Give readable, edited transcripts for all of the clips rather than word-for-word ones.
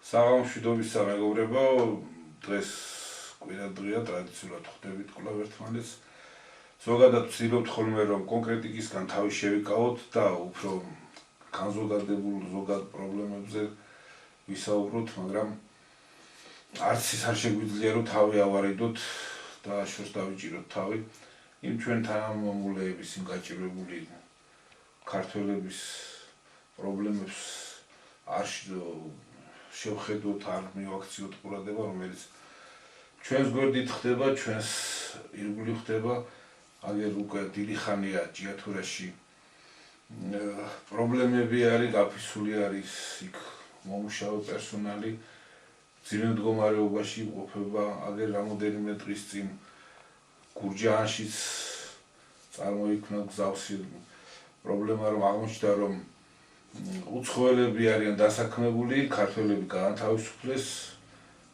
საღამოშვიდობისა მეგობრებო, დღეს კვირა დღეა, ტრადიციულად ხვდებით კვლავ ერთმანეთს. ზოგადად ვცდილობთ ხოლმე რომ კონკრეტიკისგან თავი შევიკავოთ და უფრო განზოგადებულ ზოგად პრობლემებზე ვისაუბროთ, მაგრამ არც ის არ შეგვიძლია რომ თავი ავარიდოთ და შორს დავიჭიროთ თავი. იმ ჩვენ თანამემამულეების, იმ გაჭირვებული ქართველების პრობლემებს არ შევხედოთ, არ მივაქციოთ ყურადღება, რომელიც ჩვენს გვერდით ხდება, ჩვენს ირგვლივ ხდება, აგერ უკვე დიდი ხანია ჭიათურაში პრობლემები არის, გაფისული არის იქ მომუშავე პერსონალი, ძიმე მდგომარეობაში იმყოფება, აგერ რამოდენიმე დღის წინ გურჯაანშიც წარმოიქმნა გზავსი პრობლემა, რომ აღმოჩნდა, რომ უცხოელები არიან დასაქმებული, ქართველები გაანთავისუფლეს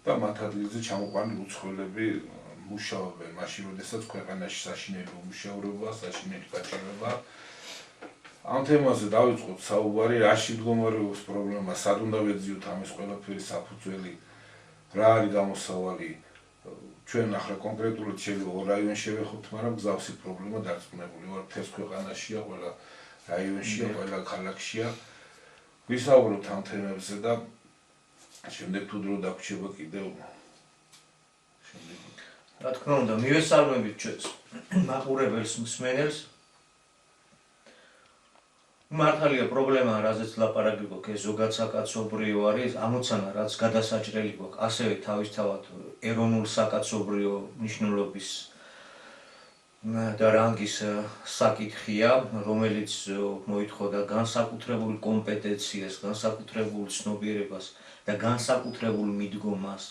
და მათ ადგილზე ჩამოყვანილ უცხოელები მუშაობენ, მაშინ როდესაც ქვეყანაში საშინელი უმუშევრობა, საშინელი გაჭირვება. ამ თემაზე დავიწყოთ საუბარი, რაში მდგომარეობს პრობლემა, სად უნდა ვეძიოთ ამის ყველაფერი საფუძველი, რა არის გამოსავალი. ჩვენ ახლა კონკრეტულად შეიძლება ორ რაიონს შევეხოთ, მაგრამ გზავსი პრობლემა დარწმუნებული ვარ, მთელს ქვეყანაშია, ყველა რაიონშია, ყველა ქალაქშია. ვისაუბროთ ამ თემებზე და შემდეგ თუ დრო დაგვრჩება კიდევ რა თქმა უნდა, მივესალმებით ჩვენს მაყურებელს, მსმენელს. მართალია პრობლემა, რაზეც ლაპარაკი გვაქვს, ეს ზოგად საკაცობრიო არის, ამოცანა რაც გადასაჭრელი გვაქვს, ასევე თავისთავად ეროვნულ საკაცობრიო მნიშვნელობის და რანგის საკითხია, რომელიც მოითხოვდა განსაკუთრებულ კომპეტენციას, განსაკუთრებულ ცნობიერებას და განსაკუთრებულ მიდგომას,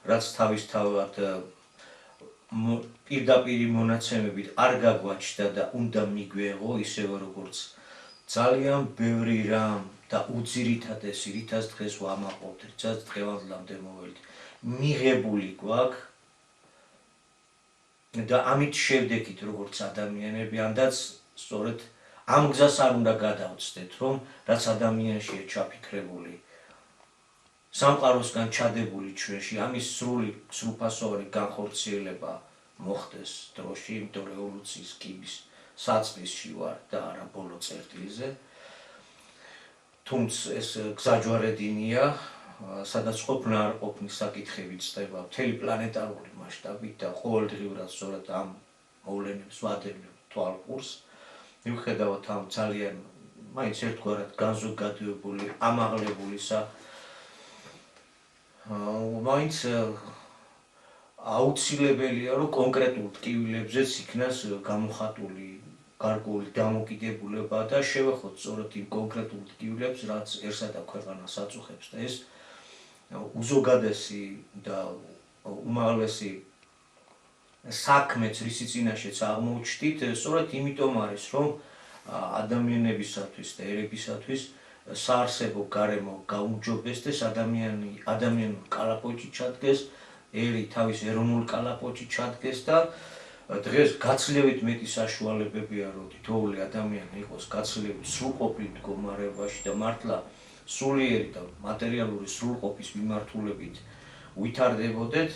რაც თავისთავად პირდაპირი მონაცემებით არ გაგვაჩნდა და უნდა მიგვეღო, ისევე როგორც ძალიან ბევრი რამ და უძირითადესი, რითაც დღეს ვამაყობთ, რითაც დღევანდლამდე მოველით, მიღებული გვაქვს და ამით შევდექით როგორც ადამიანები, ანდაც სწორედ ამ გზას არ უნდა გადავწდეთ, რომ რაც ადამიანშია ჩაფიქრებული, სამყაროსგან ჩადებული ჩვენში, ამის სრულფასოვანი განხორციელება მოხდეს დროში, იმიტომ რევოლუციის კიბის საწყისში ვარ და არა ბოლო წერტილზე. თუმცა ეს გზაჯვარედინია, სადაც ყოფნა არ ყოფნის საკითხები წდება მთელი პლანეტარული მასშტაბით და ყოველდღიურად სწორედ ამ მოვლენებს ვადევნებ თვალყურს. მიუხედავად ამ ძალიან მაინც ერთგვარად განზოგადებული, ამაღლებულისა, მაინც აუცილებელია, რომ კონკრეტულ ტკივილებზეც იქნას გამოხატული გარკვეული დამოკიდებულება და შევეხოთ სწორედ იმ კონკრეტულ ტკივილებს, რაც ერთსა და ქვეყანას აწუხებს და ეს უზოგადესი და უმაღლესი საქმეც, რისი წინაშეც აღმოჩნდით, სწორედ იმიტომ არის, რომ ადამიანებისათვის და ერებისათვის საარსებო გარემო გაუმჯობესდეს, ადამიანურ კალაპოტში ჩადგეს, ერი თავის ეროვნულ კალაპოტში ჩადგეს და დღეს გაცილებით მეტი საშუალებებია, რომ თითოეული ადამიანი იყოს გაცილებით სრულყოფილ მდგომარეობაში და მართლა სულიერი და მატერიალური სრულყოფის მიმართულებით ვითარდებოდეთ,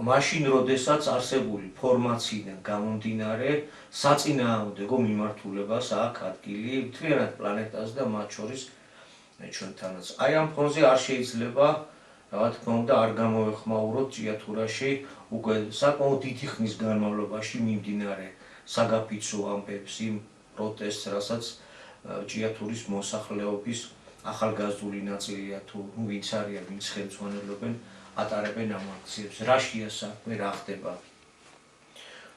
მაშინ, როდესაც არსებული ფორმაციიდან გამომდინარე საწინააღმდეგო მიმართულებას აქვს ადგილი მთლიანად პლანეტაზე და მათ შორის ჩვენთანაც. აი ამ ფონზე არ შეიძლება, რა თქმა უნდა, არ გამოვეხმაუროთ ჭიათურაში უკვე საკმაოდ დიდი ხნის განმავლობაში მიმდინარე საგაფიცო ამბებს, იმ პროტესტს, რასაც ჭიათურის მოსახლეობის ახალგაზრდული ნაწილია თუ ვინც არიან, ვინც ხელმძღვანელობენ, ატარებენ ამ აქციებს. რაშია საქმე, რა ხდება?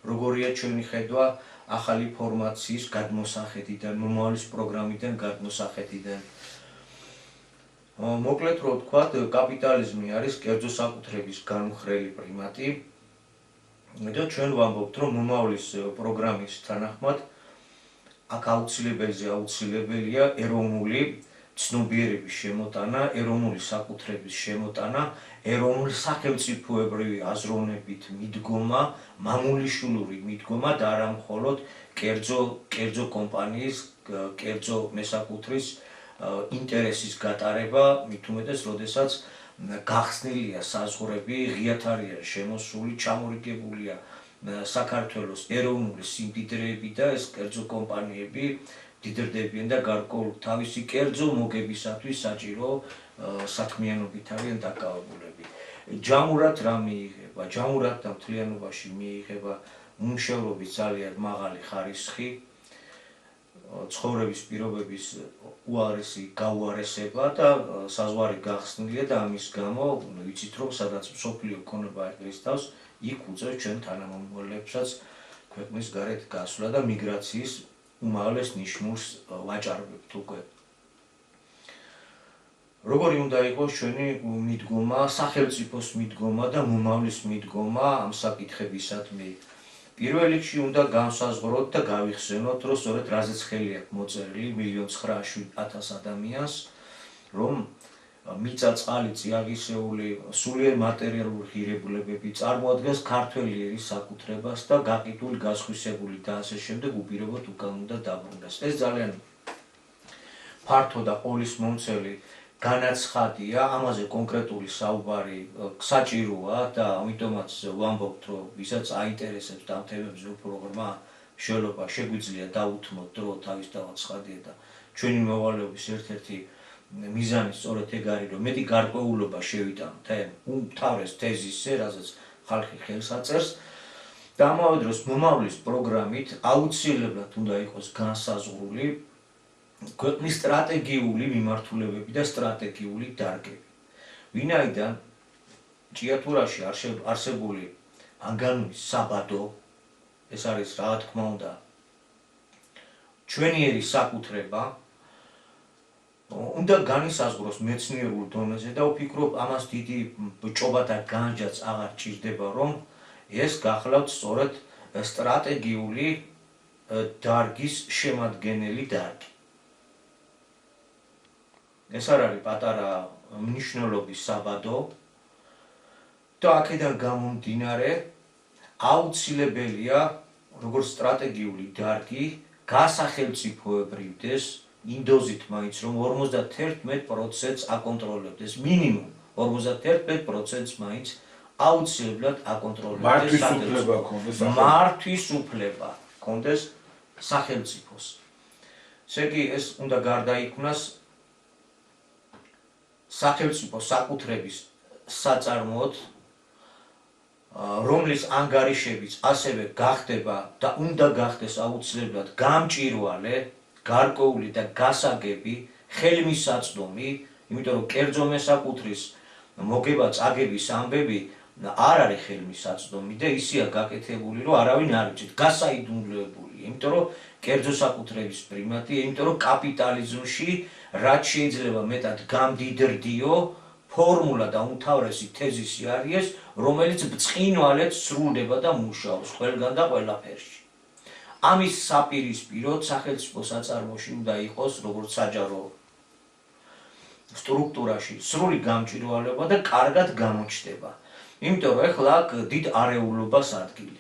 როგორია ჩვენი ხედვა ახალი ფორმაციის გადმოსახედიდან, მომავლის პროგრამიდან გადმოსახედიდან? მოკლედ რო ვთქვათ, კაპიტალიზმი არის კერძო საკუთრების განუხრელი პრიმატი და ჩვენ ვამბობთ, რომ მომავლის პროგრამის თანახმად აქ აუცილებელია ეროვნული ცნობიერების შემოტანა, ეროვნული საკუთრების შემოტანა, ეროვნული სახელმწიფოებრივი აზროვნებით მიდგომა, მამულიშვილური მიდგომა და არა მხოლოდ კერძო კომპანიის, კერძო მესაკუთრის ინტერესის გატარება, მით უმეტეს, როდესაც გახსნილია საზღვრები, ღიათ არის შემოსული, ჩამორიგებულია საქართველოს ეროვნული სიმდიდრეები და ეს კერძო კომპანიები დიდრდებიან და გარკვეულ თავისი კერძო მოგებისათვის საჭირო საქმიანობით არიან დაკავებულები. ჯამურად რა მიიღება? ჯამურად და მთლიანობაში მიიღება უმუშევრობის ძალიან მაღალი ხარისხი, ცხოვრების პირობების უარესი გაუარესება და საზღვარი გახსნილია და ამის გამო ვიცით რომ სადაც მსოფლიო ქონება ერთვის თავს, იქ უწევს ჩვენ თანამომავალეებსაც ქვეყნის გარეთ გასვლა და მიგრაციის უმაღლეს ნიშნულს ვაჭარებთ უკვე. როგორი უნდა იყოს ჩვენი მიდგომა, სახელმწიფოს მიდგომა და მომავლის მიდგომა ამ საკითხებისადმი? პირველ რიგში უნდა განსაზღვროთ და გავიხსენოთ, რომ სწორედ რაზეც ხელი აქვს მოწერილი 1,907,000 ადამიანს, რომ მიწა, წყალი, წიაღისეული, სულიერ მატერიალური ღირებულებები წარმოადგენს ქართველი ერის საკუთრებას და გაყიდული, გასხვისებული და ასე შემდეგ უპირობოდ უკან უნდა დაბრუნდეს. ეს ძალიან ფართო და ყოვლისმომცემელი განაცხადია, ამაზე კონკრეტული საუბარი საჭიროა და ამიტომაც ვამბობთ, რომ ვისაც აინტერესებს და ამ თემებზე უფრო ღრმა მშველობა შეგვიძლია დაუთმოთ დრო თავისთავად ცხადია და ჩვენი მოვალეობის ერთ-ერთი მიზანი სწორედ ეგ არის, რომ მეტი გარკვეულობა შევიტანოთ უმთავრეს თეზისზე, რაზეც ხალხი ხელს აწერს და ამავე დროს მომავლის პროგრამით აუცილებლად უნდა იყოს განსაზღვრული ქვეყნის სტრატეგიული მიმართულებები და სტრატეგიული დარგები. ვინაიდან ჭიათურაში არსებული ანგანუის საბადო, ეს არის რა თქმა უნდა ჩვენი ერის საკუთრება, უნდა განისაზღვროს მეცნიერულ დონეზე და ვფიქრობ, ამას დიდი ჭობა და განჯაც აღარ ჭირდება, რომ ეს გახლავთ სწორედ სტრატეგიული დარგის შემადგენელი დარგი. ეს არ არის პატარა მნიშვნელობის საბადო და აქედან გამომდინარე აუცილებელია როგორც სტრატეგიული დარგი გასახელმწიფოებრივდეს იმ დოზით მაინც რომ 51% აკონტროლებდეს, მინიმუმ 51% მაინც აუცილებლად აკონტროლებდეს მართვის უფლება კონდეს სახელმწიფოს. ესე იგი ეს უნდა გარდაიქმნას სახელმწიფო საკუთრების საწარმოოდ, რომლის ანგარიშებიც ასევე გახდება და უნდა გახდეს აუცილებლად გამჭვირვალე, გარკვეული და გასაგები ხელმისაწვდომი, იმიტომ რომ კერძო მესაკუთრის მოგება წაგების ამბები არ არის ხელმისაწვდომი და ისეა გაკეთებული, რომ არავინ არ იცით, გასაიდუმლოებულია, იმიტომ რომ კერძო საკუთრების პრიმატია, იმიტომ რომ კაპიტალიზმში რაც შეიძლება მეტად გამდიდრდიო ფორმულა და უმთავრესი თეზისი არის ეს, რომელიც ბწყინვალედ სრულდება და მუშაობს ყველგან და ყველაფერში. ამის საპირისპიროდ სახელმწიფო საწარმოში უნდა იყოს როგორც საჯარო სტრუქტურაში სრული გამჭვირვალება და კარგად გამოჩნდება. იმიტომ რომ ეხლა აქ დიდ არეულობას ადგილი.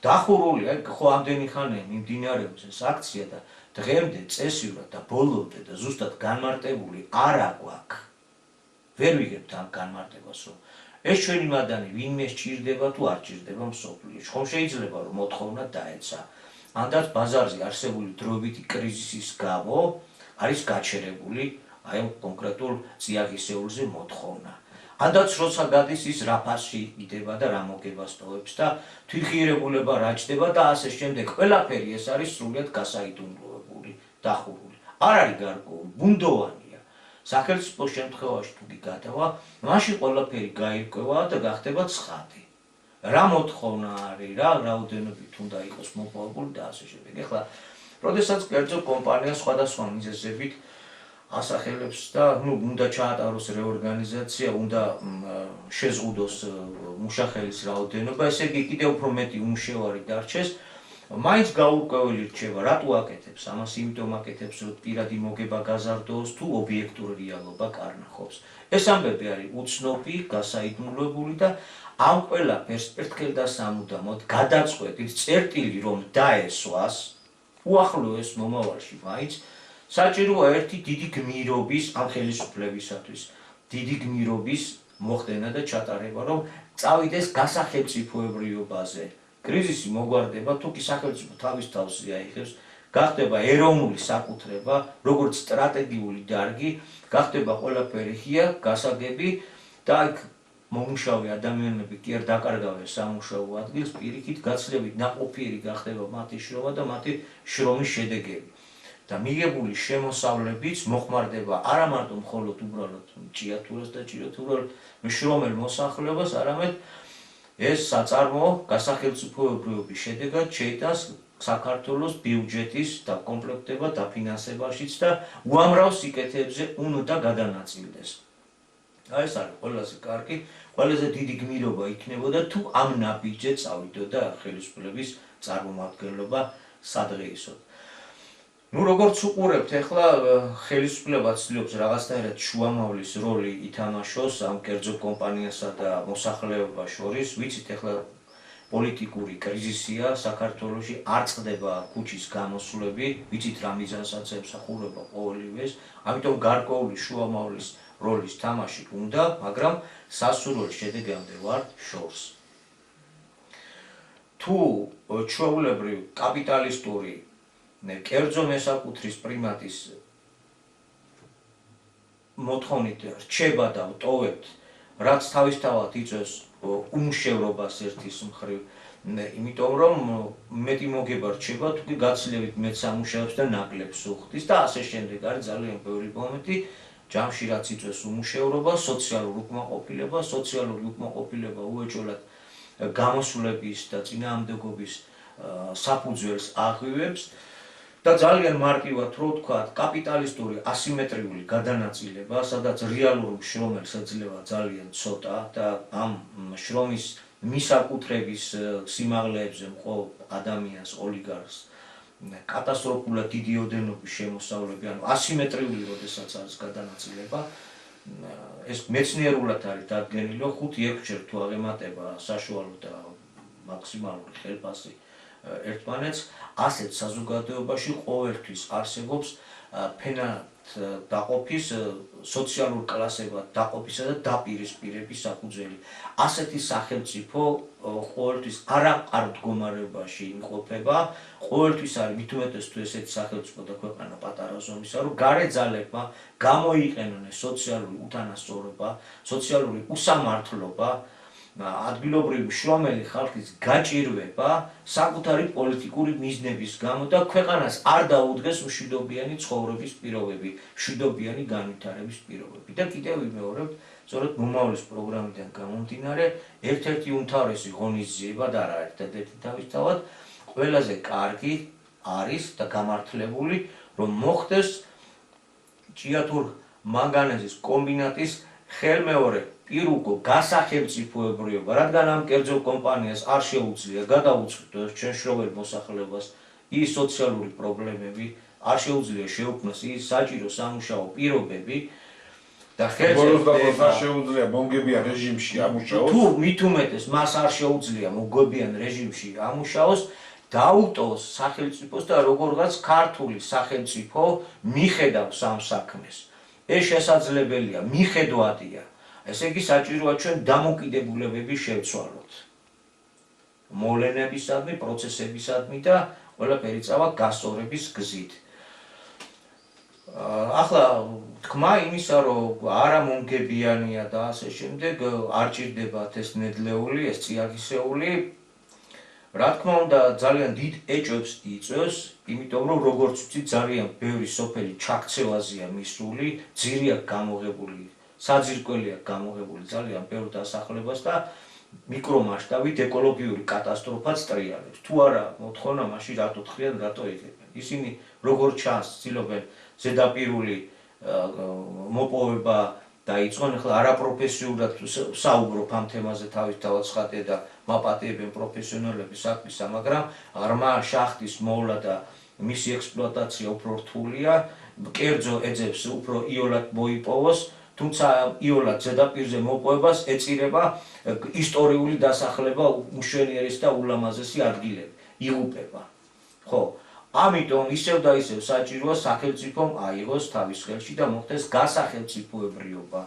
დახურულია, ხო ამდენი ხანია მიმდინარეობს ეს აქცია და დღემდე წესიურად და ბოლომდე და ზუსტად განმარტებული არ აქვს. ვერ ვიგებთ ამ განმარტებას, რომ ეს ჩვენი მადანი ვინმე სჭირდება თუ არ სჭირდება მსოფლიოში. ხომ შეიძლება რომ მოთხოვნა დაეცა. ანდაც ბაზარზე არსებული დროებითი კრიზისის გამო არის გაჩერებული აი ამ კონკრეტულ წიაღისეულზე მოთხოვნა. ანდაც როცა გადის ის რა ფასში იდება და რა მოგებას ტოვებს და თვითღირებულება რა ჩდება და ასე შემდეგ. ყველაფერი ეს არის სრულიად გასაიდუმლოებული, დახურული. არ არის გარკვეული, ბუნდოვანია. სახელმწიფოს შემთხვევაში თუ გიგადება, მაშინ ყველაფერი გაირკვევა და გახდება ცხადი. რა მოთხოვნა არის, რა რაოდენობით უნდა იყოს მოპოვებული და ასე შემდეგ. ეხლა, როდესაც კერძო კომპანია სხვადასხვა მიზეზებით ასახელებს და უნდა ჩაატაროს რეორგანიზაცია, უნდა შეზღუდოს მუშახელის რაოდენობა, ესე იგი კიდევ უფრო მეტი უმშევარი დარჩეს, მაინც გაურკვეველი რჩება, რატო აკეთებს ამას, იმიტომ აკეთებს, რომ პირადი მოგება გაზარდოს თუ ობიექტური რეალობა კარნახობს. ეს ამბები არის უცნობი, გასაიდუმლოებული და ამ ყველაფერს ერთხელ და სამუდამოდ გადაწყვეტით წერტილი რომ დაესვას, უახლოეს მომავალში მაინც საჭიროა ერთი დიდი გმირობის ამ ხელისუფლებისათვის, დიდი გმირობის მოხდენა და ჩატარება, რომ წავიდეს გასახელმწიფოებრიობაზე. კრიზისი მოგვარდება, თუ კი სახელმწიფო თავის თავზე აიღებს, გახდება ეროვნული საკუთრება, როგორც სტრატეგიული დარგი, გახდება ყველაფერი ღია, გასაგები და აქ მომუშავე ადამიანები კი არ დაკარგავენ სამუშაო ადგილს, პირიქით გაცილებით ნაყოფიერი გახდება მათი შრომა და მათი შრომის შედეგები. და მიღებული შემოსავლებიც მოხმარდება არა მარტო მხოლოდ უბრალოდ ჭიათურას და ჭიათურალ მშრომელ მოსახლეობას, არამედ ეს საწარმოო გასახელმწიფოებრიობის შედეგად შეიტანს საქართველოს ბიუჯეტის დაკომპლექტება, დაფინანსებაშიც და უამრავ სიკეთეებზე უნდა გადანაწილდეს. აი ეს არის ყველაზე კარგი, ყველაზე დიდი გმირობა იქნებოდა თუ ამ ნაბიჯზე წავიდოდა ხელისუფლების წარმომადგენლობა სადღეისოდ. ნუ როგორც უყურებთ, ახლა ხელისუფლება ცდილობს რაღაცნაირად შუამავლის როლი ითამაშოს ამ კერძო კომპანიასა და მოსახლეობას შორის. ვიცით, ახლა პოლიტიკური კრიზისია საქართველოში, არ წყდება ქუჩის გამოსვლები, ვიცით რა მიზანსაც ემსახურება ყოველივეს, ამიტომ გარკვეული შუამავლის როლის თამაში უნდა, მაგრამ სასურველ შედეგამდე ვარ შორს. თუ ჩვეულებრივ კაპიტალისტური კერძო მესაკუთრის პრიმატის მოთხოვნით რჩება და ვტოვებთ, რაც თავისთავად იწვევს უმუშევრობას ერთის მხრივ, იმიტომ რომ მეტი მოგება რჩება, თუ კი გაცილებით მეტ სამუშაობს და ნაკლებს უხდის და ასე შემდეგ. არის ძალიან ბევრი მომენტი, ჯამში რაც იწვევს უმუშევრობა, სოციალურ უკმაყოფილებას, სოციალური უკმაყოფილება უეჭველად გამოსვლების და წინააღმდეგობის საფუძველს აღვივებს. და ძალიან მარტივად რო ვთქვათ, კაპიტალისტური ასიმეტრიული გადანაწილება, სადაც რეალურ მშრომელს ეძლევა ძალიან ცოტა და ამ შრომის მისაკუთრების სიმაღლეებზე მყოფ ადამიანს, ოლიგარქს კატასტროფულად დიდი ოდენობის შემოსავლები, ანუ ასიმეტრიული როდესაც არის გადანაწილება, ეს მეცნიერულად არის დადგენილი, რომ 5-6 თუ აღემატება საშუალო და მაქსიმალური ხელფასი ერთმანეთს, ასეთ საზოგადოებაში ყოველთვის არსებობს ფენად დაყოფის, სოციალურ კლასებად დაყოფისა და დაპირისპირების საფუძველი. ასეთი სახელმწიფო ყოველთვის არ მდგომარეობაში იმყოფება, ყოველთვის არის მით უმეტეს თუ ესეთი სახელმწიფო და ქვეყანა პატარა ზომისა, რომ გარე ძალებმა გამოიყენონ სოციალური უთანასწორობა, სოციალური უსამართლობა, ადგილობრივი მშრომელი ხალხის გაჭირვება საკუთარი პოლიტიკური მიზნების გამო და ქვეყანას არ დაუდგეს მშვიდობიანი ცხოვრების პირობები, მშვიდობიანი განვითარების პირობები. და კიდევ ვიმეორებთ, სწორედ მომავლის პროგრამიდან გამომდინარე, ერთ-ერთი უმთავრესი ღონისძიება და არა ერთადერთი თავისთავად, ყველაზე კარგი არის და გამართლებული, რომ მოხდეს ჭიათურ მანგანეზის კომბინატის ხელმეორე პირუკო გასახელმწიფოებრიობა, რადგან ამ კერძო კომპანიას არ შეუძლია გადაუწყვეტოს ჩვენ შრომელ მოსახლეობას ის სოციალური პრობლემები, არ შეუძლია შეუქმნას ის საჭირო სამუშაო პირობები და ხელმწიფოებრიობა შეუძლია მონგებიან რეჟიმში ამუშაოს. თუ მით უმეტეს მას არ შეუძლია მონგებიან რეჟიმში ამუშაოს, დაუტოვოს სახელმწიფოს და როგორღაც ქართული სახელმწიფო მიხედავს ამ საქმეს. ეს შესაძლებელია, მიხედვადია. ესე იგი საჭიროა ჩვენ დამოკიდებულებები შევცვალოთ. მოვლენებისადმი, პროცესებისადმი და ყველაფერი წავა გასწორების გზით. ახლა თქმა იმისა, რომ არა მონგებიანია და ასე შემდეგ, არ ჭირდებათ ეს ნედლეული, ეს წიაღისეული, რა თქმა უნდა, ძალიან დიდ ეჭვებს იწვევს, იმიტომ რომ როგორც ვთქვით, ძალიან ბევრი სოფელი ჩაქცევაზეა მისული, ძირი აქვს გამოღებული, საძირკველი აქვს გამოღებული ძალიან ბევრ დასახლებას და მიკრომასშტაბით ეკოლოგიური კატასტროფაც ტრიალებს. თუ არა მოთხოვნა, მაშინ რატო თხრიან, რატო იღებენ. ისინი როგორც ჩანს, ცდილობენ ზედაპირული მოპოვება დაიწყონ, ახლა არაპროფესიულად საუბრობ ამ თემაზე თავისთავად ხატე და მაპატიებენ პროფესიონალები საქმისა, მაგრამ ღრმა შახტის მოვლა და მისი ექსპლუატაცია უფრო რთულია, კერძო ეძებს უფრო იოლად მოიპოვოს, თუმცა იოლად ზედაპირზე მოპოვებას ეწირება ისტორიული დასახლება, უშვენიერესი და ულამაზესი ადგილები, იღუპება. ხო, ამიტომ ისევ და ისევ საჭიროა სახელმწიფომ აიღოს თავის ხელში და მოხდეს გასახელმწიფოებრიობა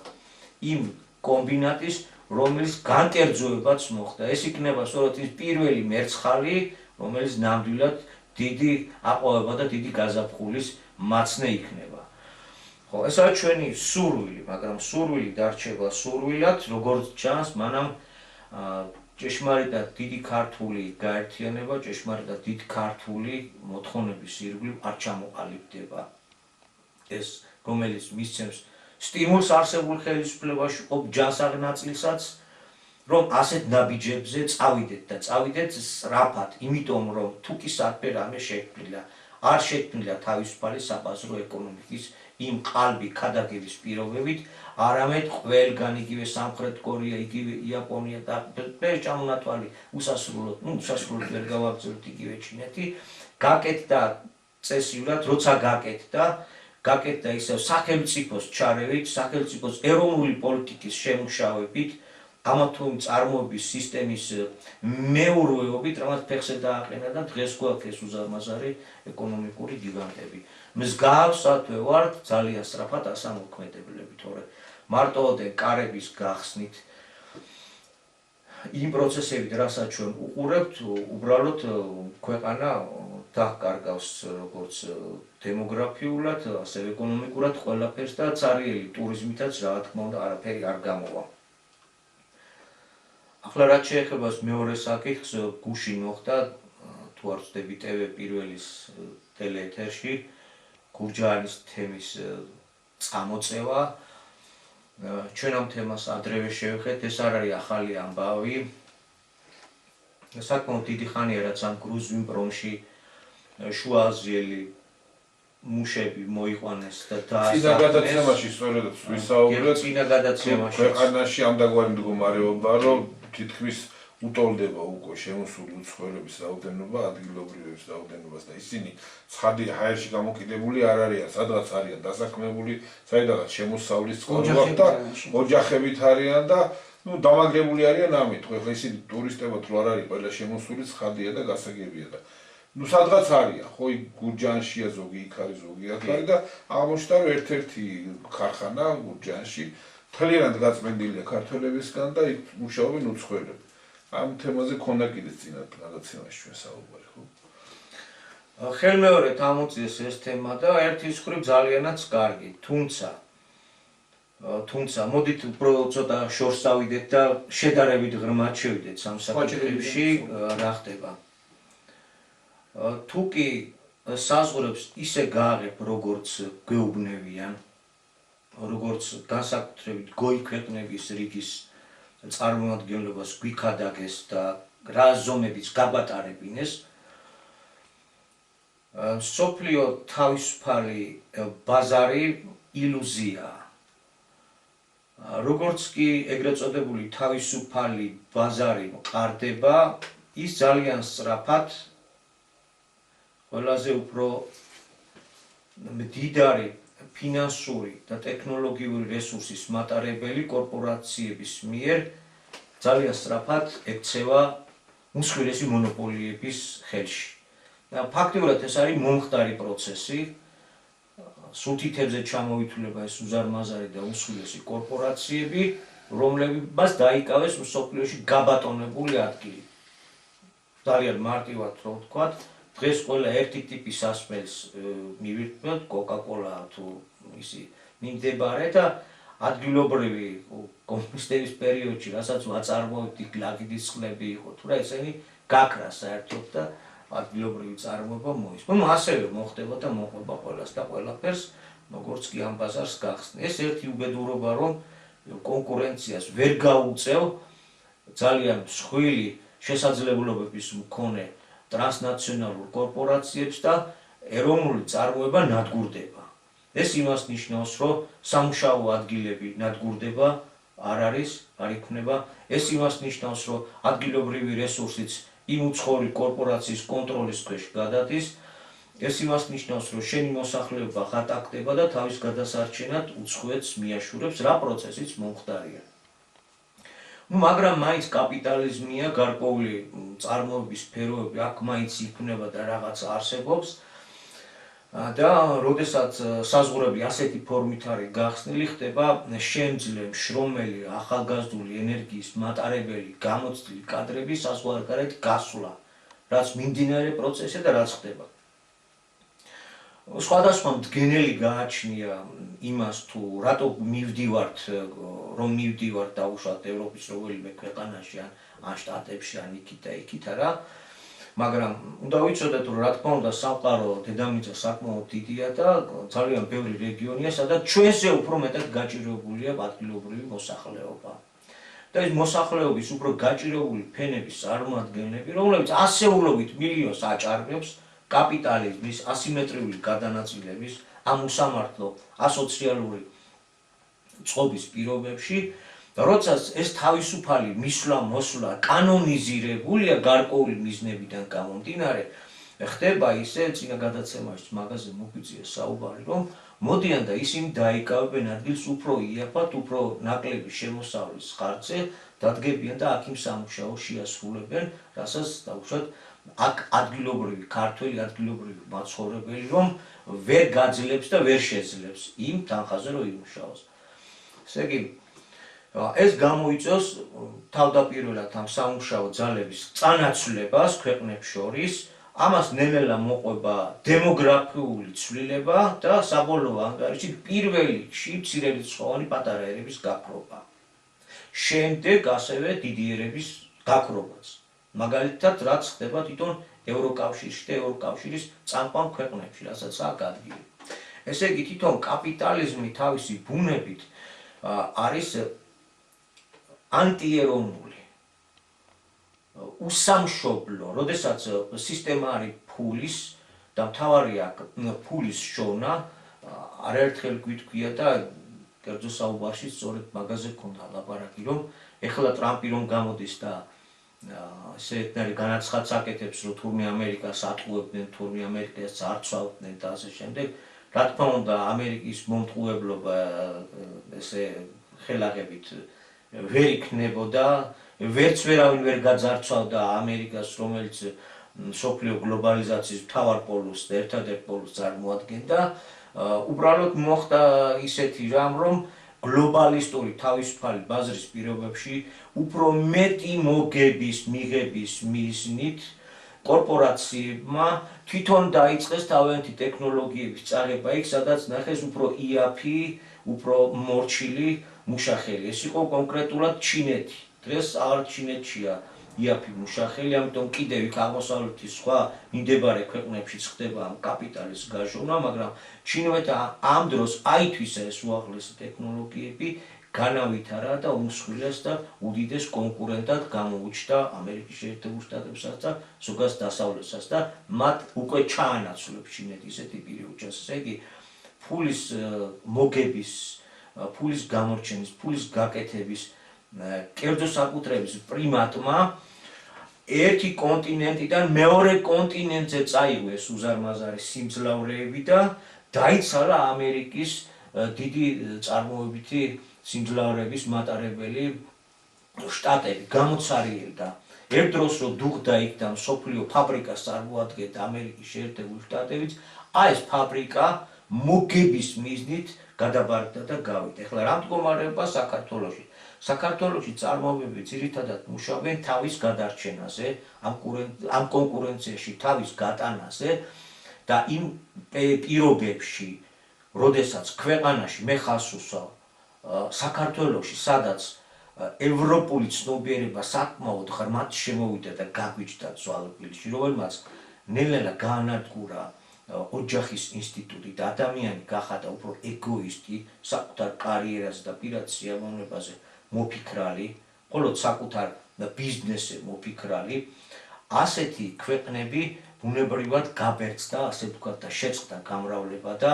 იმ კომბინატის, რომელიც განკერძოებაც მოხდა. ეს იქნება სწორედ ის პირველი მერცხალი, რომელიც ნამდვილად დიდი აყვავება და დიდი გაზაფხულის მაცნე იქნება. ხო, ესაა ჩვენი სურვილი, მაგრამ სურვილი დარჩება სურვილად, როგორც ჩანს, მანამ ჭეშმარიტად დიდი ქართული გაერთიანება, ჭეშმარიტად დიდ ქართული მოთხოვნების ირგვლივ არ ჩამოყალიბდება. ეს, რომელიც მისცემს სტიმულს არსებულ ხელისუფლებაში ყოფ ჯანსაღნაწილსაც, რომ ასეთ ნაბიჯებზე წავიდეთ და წავიდეთ სწრაფად, იმიტომ რომ თუ კი საერთოდ რამე შექმნილა, არ შექმნილა თავისუფალი საბაზრო ეკონომიკის იმ ყალბი ქადაგების პირობებით, არამედ ყველგან იგივე სამხრეთ კორეა, იგივე იაპონია და ვერ ჩამონათვალი უსასრულოდ ვერ გავაგრძელებთ იგივე ჩინეთი, გაკეთდა წესიურად, როცა გაკეთდა ისევ სახელმწიფოს ჩარევით, სახელმწიფოს ეროვნული პოლიტიკის შემუშავებით, ამა თუ იმ წარმოების სისტემის მეურვეობით, რამაც ფეხზე დააყენა და დღეს გვაქვს ეს უზარმაზარი ეკონომიკური გიგანტები. მსგავსათვე ვართ ძალიან სწრაფად ასამოქმედებლები, თორე მარტოოდენ კარების გახსნით იმ პროცესებით, რასაც ჩვენ უყურებთ, უბრალოდ ქვეყანა დაკარგავს როგორც დემოგრაფიულად, ასევე ეკონომიკურად ყველაფერს და цаრიელი ტურიზმითაც რა თქმა უნდა არაფერი არ გამოვა. ახლა რაც შეეხება მეორე საკითხს, გუშინ მოხდა, თუ არ ვცდები TV პირველის ტელეეთერში გურჯაანის თემის წამოწევა. ჩვენ ამ თემას ადრევე შევხედეთ, ეს არ არის ახალი ამბავი. საკმაოდ დიდი ხანია, რაც ამ კრუზვიმპრომში შუააზიელი მუშები მოიყვანეს და წინა გადაცემაში სწორედაც ვისაუბრეთ, ქვეყანაში ამ დაგვარი მდგომარეობა, რომ თითქმის უტოლდება უკვე შემოსული უცხოელების რაოდენობა, ადგილობრივების რაოდენობას და ისინი ცხადი ჰაერში გამოკიდებული არ არიან, სადღაც არიან დასაქმებული, საიდანაც შემოსავლის წყობა და ოჯახებით არიან და დამაგრებული არიან ამით. ხო, ისინი ტურისტებად რო არ არის ყველა შემოსული, ცხადია და გასაგებია და სადღაც არიან, ხო, გურჯაანშია ზოგი, იქ არის ზოგი, აქ არის და აღმოჩნდა რომ ერთ-ერთი ქარხანა გურჯაანში მთლიანად გაწმენდილია ქართველებისგან და იქ მუშაობენ უცხოელები. ამ თემაზე ქონდა კიდეც წინა გადაცემაში ჩვენ საუბარი, ხო? ხელმეორედ ამოწიეს ეს თემა და ერთის მხრივ ძალიანაც კარგი, თუმცა მოდით უფრო ცოტა შორს დავიდეთ და შედარებით ღრმად შევიდეთ სამ საკითხებში, რა ხდება. თუ კი საზღვრებს ისე გააღებ, როგორც გვეუბნებიან, როგორც განსაკუთრებით გოიქვეყნების რიგის წარმოადგენლობას გვიქადაგეს და რა ზომებიც გაბატარებინეს, სოფლიო თავისუფალი ბაზარი ილუზიაა. როგორც კი ეგრეთ წოდებული თავისუფალი ბაზარი მყარდება, ის ძალიან სწრაფად ყველაზე უფრო მდიდარი ფინანსური და ტექნოლოგიური რესურსის მატარებელი კორპორაციების მიერ ძალიან სწრაფად ექცევა უმსხვილესი მონოპოლიების ხელში. ფაქტიურად ეს არის მომხდარი პროცესი, სულ თითებზე ჩამოითვლება ეს უზარმაზარი და უმსხვილესი კორპორაციები, რომლებიც დაიკავეს მსოფლიოში გაბატონებული ადგილი. ძალიან მარტივად რო ვთქვათ, დღეს ყველა ერთი ტიპის სასმელს მივირთმევთ, კოკა-კოლა თუ ისი მიმდებარე და ადგილობრივი კომუნისტების პერიოდში, რასაც ვაწარმოებთ, იქ ლაგიდის წყლები იყო, თუ რა ესენი გაქრა საერთოდ და ადგილობრივი წარმოება მოისმა. ასევე მოხდება და მოხდება ყველას და ყველაფერს, როგორც კი ამ ბაზარს გახსნი. ეს ერთი უბედურობა, რომ კონკურენციას ვერ გაუწევ ძალიან მსხვილი შესაძლებლობების მქონე ტრანსნაციონალურ კორპორაციებს და ეროვნული წარმოება ნადგურდება. ეს იმას ნიშნავს, რომ სამუშაო ადგილები ნადგურდება, არ იქნება. ეს იმას ნიშნავს, რომ ადგილობრივი რესურსიც იმ უცხოური კორპორაციის კონტროლის ქვეშ გადადის. ეს იმას ნიშნავს, რომ შენი მოსახლეობა ღატაკდება და თავის გადასარჩენად უცხოეთს მიაშურებს, რა პროცესიც მომხდარია. მაგრამ მაინც კაპიტალიზმია, გარკვეული წარმოების სფეროები აქ მაინც იქმნება და რაღაც არსებობს და როდესაც საზღვრები ასეთი ფორმით არის გახსნილი, ხდება შემძლე, შრომელი, ახალგაზრდული ენერგიის მატარებელი, გამოცდილი კადრების საზღვარგარეთ გასვლა, რაც მიმდინარე პროცესია და რაც ხდება. სხვადასხვა მდგენელი გააჩნია იმას თუ რატო რომ მივდივართ დაუშვათ ევროპის რომელიმე ქვეყანაში ან შტატებში ან იქით რა. მაგრამ უნდა ვიცოდეთ რომ რა თქმა უნდა სამყარო დედამიწა საკმაოდ დიდია და ძალიან ბევრი რეგიონია სადაც ჩვენზე უფრო მეტად გაჭირვებულია ადგილობრივი მოსახლეობა. და ეს მოსახლეობის უფრო გაჭირვებული ფენების წარმომადგენლები, რომლებიც ასეულობით მილიონს აჭარბებს კაპიტალიზმის ასიმეტრიული გადანაწილების ამ უსამართლო ასოციალური წყობის პირობებში, როდესაც ეს თავისუფალი მისვლა-მოსვლა კანონიზირებულია გარკვეული მიზნებიდან გამომდინარე, ხდება ისე წინა გადაცემაში მაგაზე მოგვიწია საუბარი, რომ მოდიან და ისინი დაიკავებენ ადგილს უფრო იაფად, უფრო ნაკლები შემოსავლის ხარჯზე, დადგებიან და აქ იმ სამუშაოს შეასრულებენ, რასაც დავუშვათ აქ ადგილობრივი ქართველი, ადგილობრივი მაცხოვრებელი რომ ვერ გაძლებს და ვერ შეძლებს იმ თანხაზე რომ იმუშაოს. ესე იგი, ეს გამოიწვევს თავდაპირველად ამ სამუშაო ძალების წანაცვლებას ქვეყნებს შორის, ამას ნელ-ნელა მოყვება დემოგრაფიული ცვლილება და საბოლოო ანგარიში პირველ რიგში მცირერიცხოვანი პატარა ერების გაქრობა. შემდეგ ასევე დიდი ერების გაქრობაც. მაგალითად, რაც ხდება თვითონ ევროკავშირში და ევროკავშირის წამყვან ქვეყნებში, რასაც აქვს ადგილი. ესე იგი, თვითონ კაპიტალიზმი თავისი ბუნებით არის ანტიეროვნული, უსამშობლო, როდესაც სისტემა არის ფულის და მთავარია ფულის შოვნა, არაერთხელ გვიტყვია და კერძო საუბარში სწორედ მაგაზე გქონდა ლაპარაკი, რომ ეხლა ტრამპი რომ გამოდის და ესეთნაირი განაცხადს აკეთებს, რომ თურმე ამერიკას ატყუებდნენ, თურმე ამერიკას არცავდნენ და ასე შემდეგ, რა თქმა უნდა, ამერიკის მომტყუებლობა ესე ხელაღებით ვერ იქნებოდა, ვერც ვერავინ ვერ გაძარცვავდა ამერიკას, რომელიც მსოფლიო გლობალიზაციის მთავარ პოლუსს და ერთადერთ პოლუსს წარმოადგენდა, უბრალოდ მოხდა ისეთი რამ, რომ გლობალისტური თავისუფალი ბაზრის პირობებში უფრო მეტი მოგების, მიღების მიზნით კორპორაციებმა თვითონ დაიწყეს თავიანთი ტექნოლოგიების წაღება იქ, სადაც ნახეს უფრო იაფი, უფრო მორჩილი მუშახელი. ეს იყო კონკრეტულად ჩინეთი. დღეს აღარ ჩინეთშია იაფი მუშახელი, ამიტომ კიდევ იქ აღმოსავლეთის სხვა მიმდებარე ქვეყნებშიც ხდება ამ კაპიტალის გაჟოვნა, მაგრამ ჩინეთმა ამ დროს აითვისა ეს უაღრესი ტექნოლოგიები, განავითარა და უმსხვილეს და უდიდეს კონკურენტად გამოუჩნდა ამერიკის შეერთებულ შტატებსაც და ზოგადად დასავლეთსაც და მათ უკვე ჩაანაცვლებს ჩინეთი ისეთი პირი უჩას. ესე იგი, ფულის მოგების, ფულის გამორჩენის, ფულის გაკეთების კერძო საკუთრების პრიმატმა ერთი კონტინენტიდან მეორე კონტინენტზე წაიღეს უზარმაზარი სიმძლავრეები და დაიცალა ამერიკის დიდი წარმოებითი სიმძლავრეების მატარებელი შტატები, გამოცარიელდა. ერთ დროს რომ დუღდა იქ და მსოფლიო ფაბრიკას წარმოადგენდა ამერიკის შეერთებული შტატებიც, ეს ფაბრიკა მოგების მიზნით გადაბარგდა და გავიდა. ეხლა რა მდგომარეობა საქართველოში? საქართველოში წარმოებები ძირითადად მუშაობენ თავის გადარჩენაზე, ამ კონკურენციაში თავის გატანაზე და იმ პირობებში, როდესაც ქვეყანაში მე ხალხს უსვავ საქართველოში, სადაც ევროპული ცნობიერება საკმაოდ ღრმად შემოვიდა და გაგვიჯდა ძვალებილში, რომელმაც ნელ-ნელა გაანადგურა ოჯახის ინსტიტუტი და ადამიანი გახადა უფრო ეგოისტი, საკუთარ კარიერაზე და პირად სიამოვნებაზე მოფიქრალი, მხოლოდ საკუთარ ბიზნესზე მოფიქრალი, ასეთი ქვეყნები ბუნებრივად გაბერძდა, ასე ვთქვათ, და შეწყდა გამრავლება და